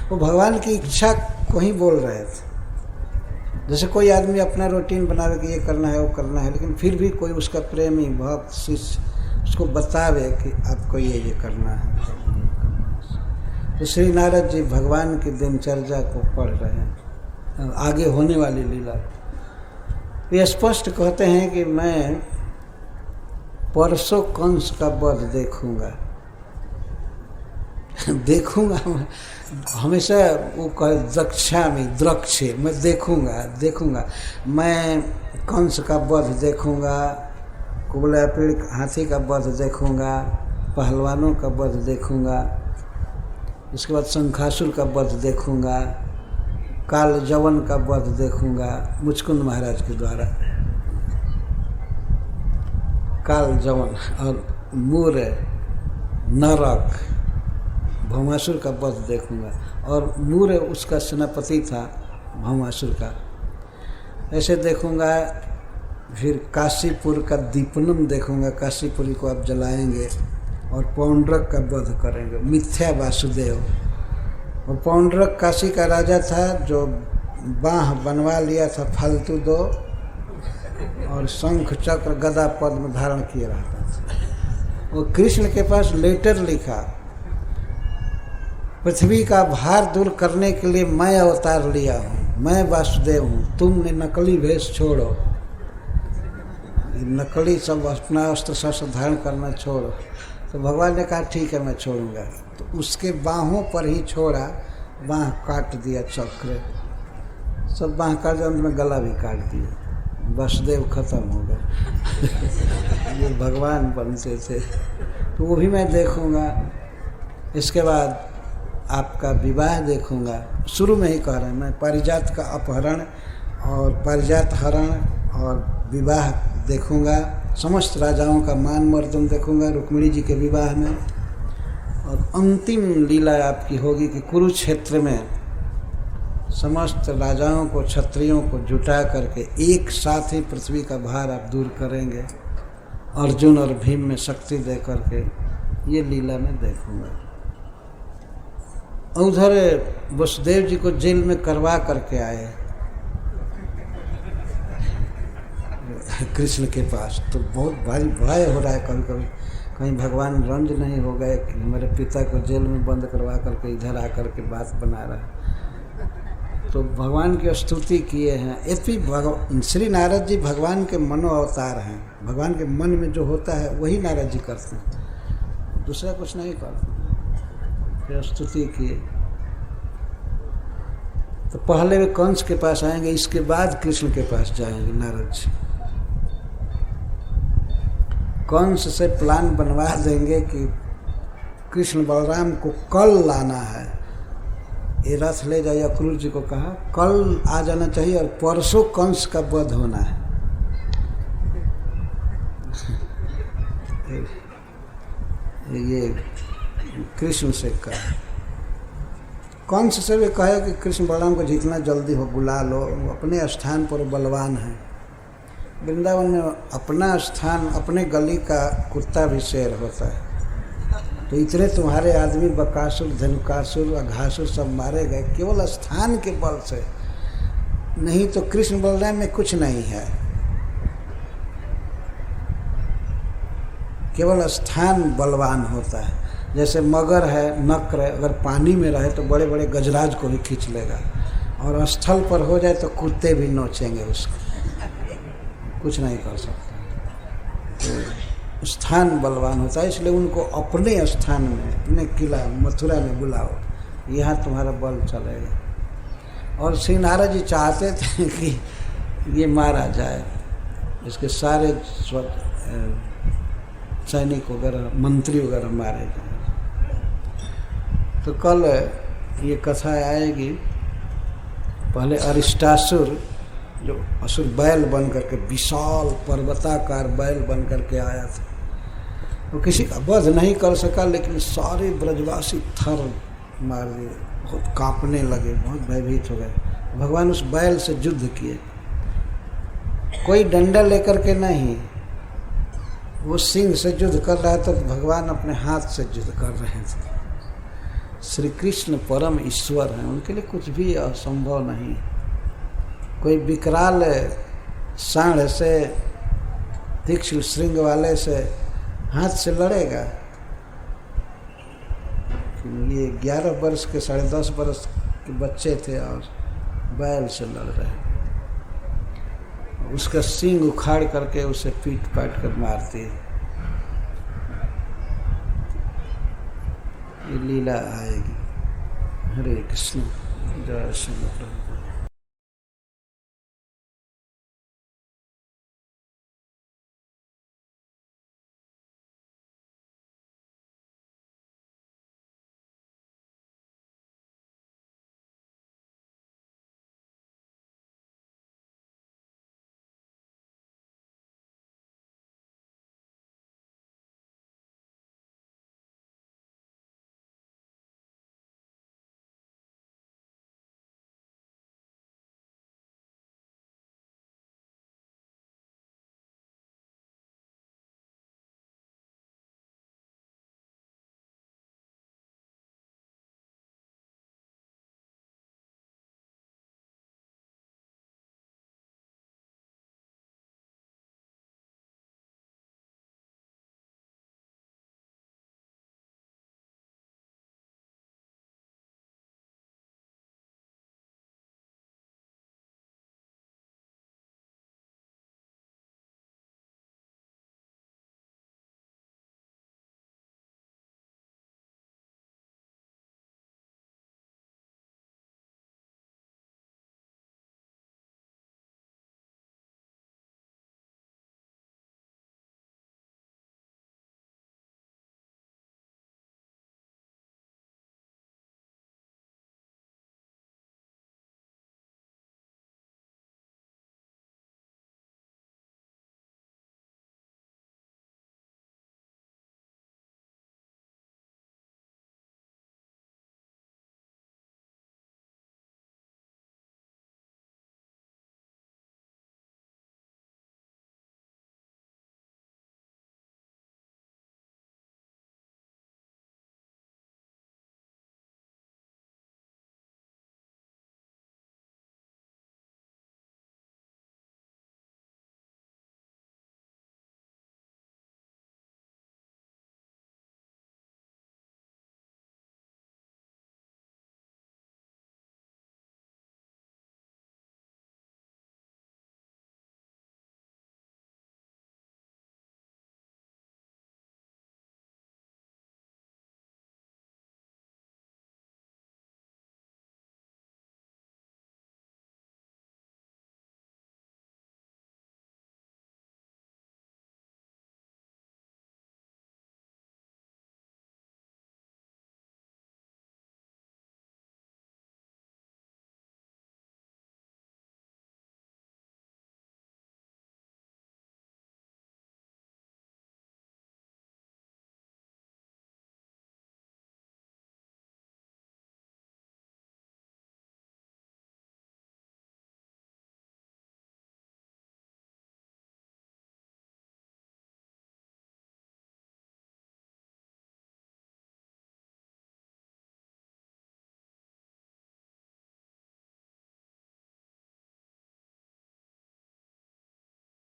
वो भगवान की इच्छा को ही बोल रहे थे। जैसे कोई आदमी अपना रूटीन बनावे कि ये करना है वो करना है, लेकिन फिर भी कोई उसका प्रेमी भक्त शिष्य उसको बतावे कि आपको ये करना है। तो श्री नारद जी भगवान की दिनचर्या को पढ़ रहे हैं, आगे होने वाली लीला। ये स्पष्ट कहते हैं कि मैं परसों कंस का वध देखूंगा। देखूंगा हमेशा वो कहे द्रक्ष्यामि द्रक्ष्य, मैं देखूंगा मैं कंस का वध देखूंगा, कुबला पीड़ हाथी का वध देखूंगा, पहलवानों का वध देखूंगा, इसके बाद शंखासुर का वध देखूंगा, काल जवन का वध देखूंगा मुचकुंद महाराज के द्वारा। काल जवन और मूर नरक भौमासुर का वध देखूंगा, और मूर उसका सेनापति था भौमासुर का, ऐसे देखूंगा। फिर काशीपुर का दीपनम देखूंगा, काशीपुरी को आप जलाएंगे, और पौंड्रक का वध करेंगे, मिथ्या वासुदेव। और पौंड्रक काशी का राजा था जो बाह बनवा लिया था फालतू दो, और शंख चक्र गदा पद्म धारण किए रहता था। वो कृष्ण के पास लेटर लिखा, पृथ्वी का भार दूर करने के लिए मैं अवतार लिया हूँ, मैं वासुदेव हूँ, तुमने नकली भेष छोड़ो, नकली सब अपना अस्त्र शस्त्र धारण करना छोड़ो। तो भगवान ने कहा ठीक है मैं छोड़ूंगा। तो उसके बाहों पर ही छोड़ा, बाह काट दिया चक्र, सब बाह काट दिया, अंत में गला भी काट दिया, वासुदेव खत्म हो गए। ये भगवान बनते थे, तो वो भी मैं देखूंगा। इसके बाद आपका विवाह देखूंगा। शुरू में ही कह रहे हैं मैं पारिजात का अपहरण और पारिजात हरण और विवाह देखूंगा, समस्त राजाओं का मान मर्दन देखूंगा रुक्मिणी जी के विवाह में। और अंतिम लीला आपकी होगी कि कुरुक्षेत्र में समस्त राजाओं को क्षत्रियों को जुटा करके एक साथ ही पृथ्वी का भार आप दूर करेंगे, अर्जुन और भीम में शक्ति दे करके, ये लीला में देखूंगा। उधर वसुदेव जी को जेल में करवा करके आए कृष्ण के पास, तो बहुत भारी भय हो रहा है कभी कभी, कहीं भगवान रंज नहीं हो गए कि हमारे पिता को जेल में बंद करवा करके इधर आकर के बात बना रहा है। तो भगवान की स्तुति किए हैं। यद्यपि श्री नारद जी भगवान के मनो अवतार हैं, भगवान के मन में जो होता है वही नारद जी करते हैं, दूसरा कुछ नहीं करते। फिर स्तुति किए। तो पहले वे कंस के पास आएंगे, इसके बाद कृष्ण के पास जाएंगे नारद जी। कंस से प्लान बनवा देंगे कि कृष्ण बलराम को कल लाना है, ये रथ ले जाइए। अक्रूर जी को कहा कल आ जाना चाहिए और परसों कंस का वध होना है। ये कृष्ण से कहा, कंस से भी कहे कि कृष्ण बलराम को जितना जल्दी हो बुला लो, अपने स्थान पर बलवान है। वृंदावन में अपना स्थान, अपने गली का कुत्ता भी शेर होता है। तो इतने तुम्हारे आदमी बकासुर, धनुकासुर, अघासुर सब मारे गए केवल स्थान के बल से, नहीं तो कृष्ण बलराम में कुछ नहीं है, केवल स्थान बलवान होता है। जैसे मगर है, नक्र है, अगर पानी में रहे तो बड़े बड़े गजराज को भी खींच लेगा, और स्थल पर हो जाए तो कुत्ते भी नोचेंगे उसको, कुछ नहीं कर सकता। तो स्थान बलवान होता है, इसलिए उनको अपने स्थान में, अपने किला मथुरा में बुलाओ, यहाँ तुम्हारा बल चलेगा। और श्री नारद जी चाहते थे कि ये मारा जाए, इसके सारे सैनिक वगैरह, मंत्री वगैरह मारे जाए। तो कल ये कथा आएगी। पहले अरिष्टासुर, जो असुर बैल बन करके, विशाल पर्वताकार बैल बन करके आया था, वो किसी का वध नहीं कर सका, लेकिन सारे ब्रजवासी थर मार दिए, बहुत कांपने लगे, बहुत भयभीत हो गए। भगवान उस बैल से युद्ध किए, कोई डंडा लेकर के नहीं, वो सिंह से युद्ध कर रहा है तो भगवान अपने हाथ से युद्ध कर रहे थे। श्री कृष्ण परम ईश्वर हैं, उनके लिए कुछ भी असंभव नहीं। कोई विकराल सांड से, तीक्ष्ण श्रृंग वाले से हाथ से लड़ेगा? ये 11 वर्ष के 10.5 वर्ष के बच्चे थे और बैल से लड़ रहे, उसका सींग उखाड़ करके उसे पीट पाट कर मारती है। ये लीला आएगी। हरे कृष्ण, जय श्री प्रभु।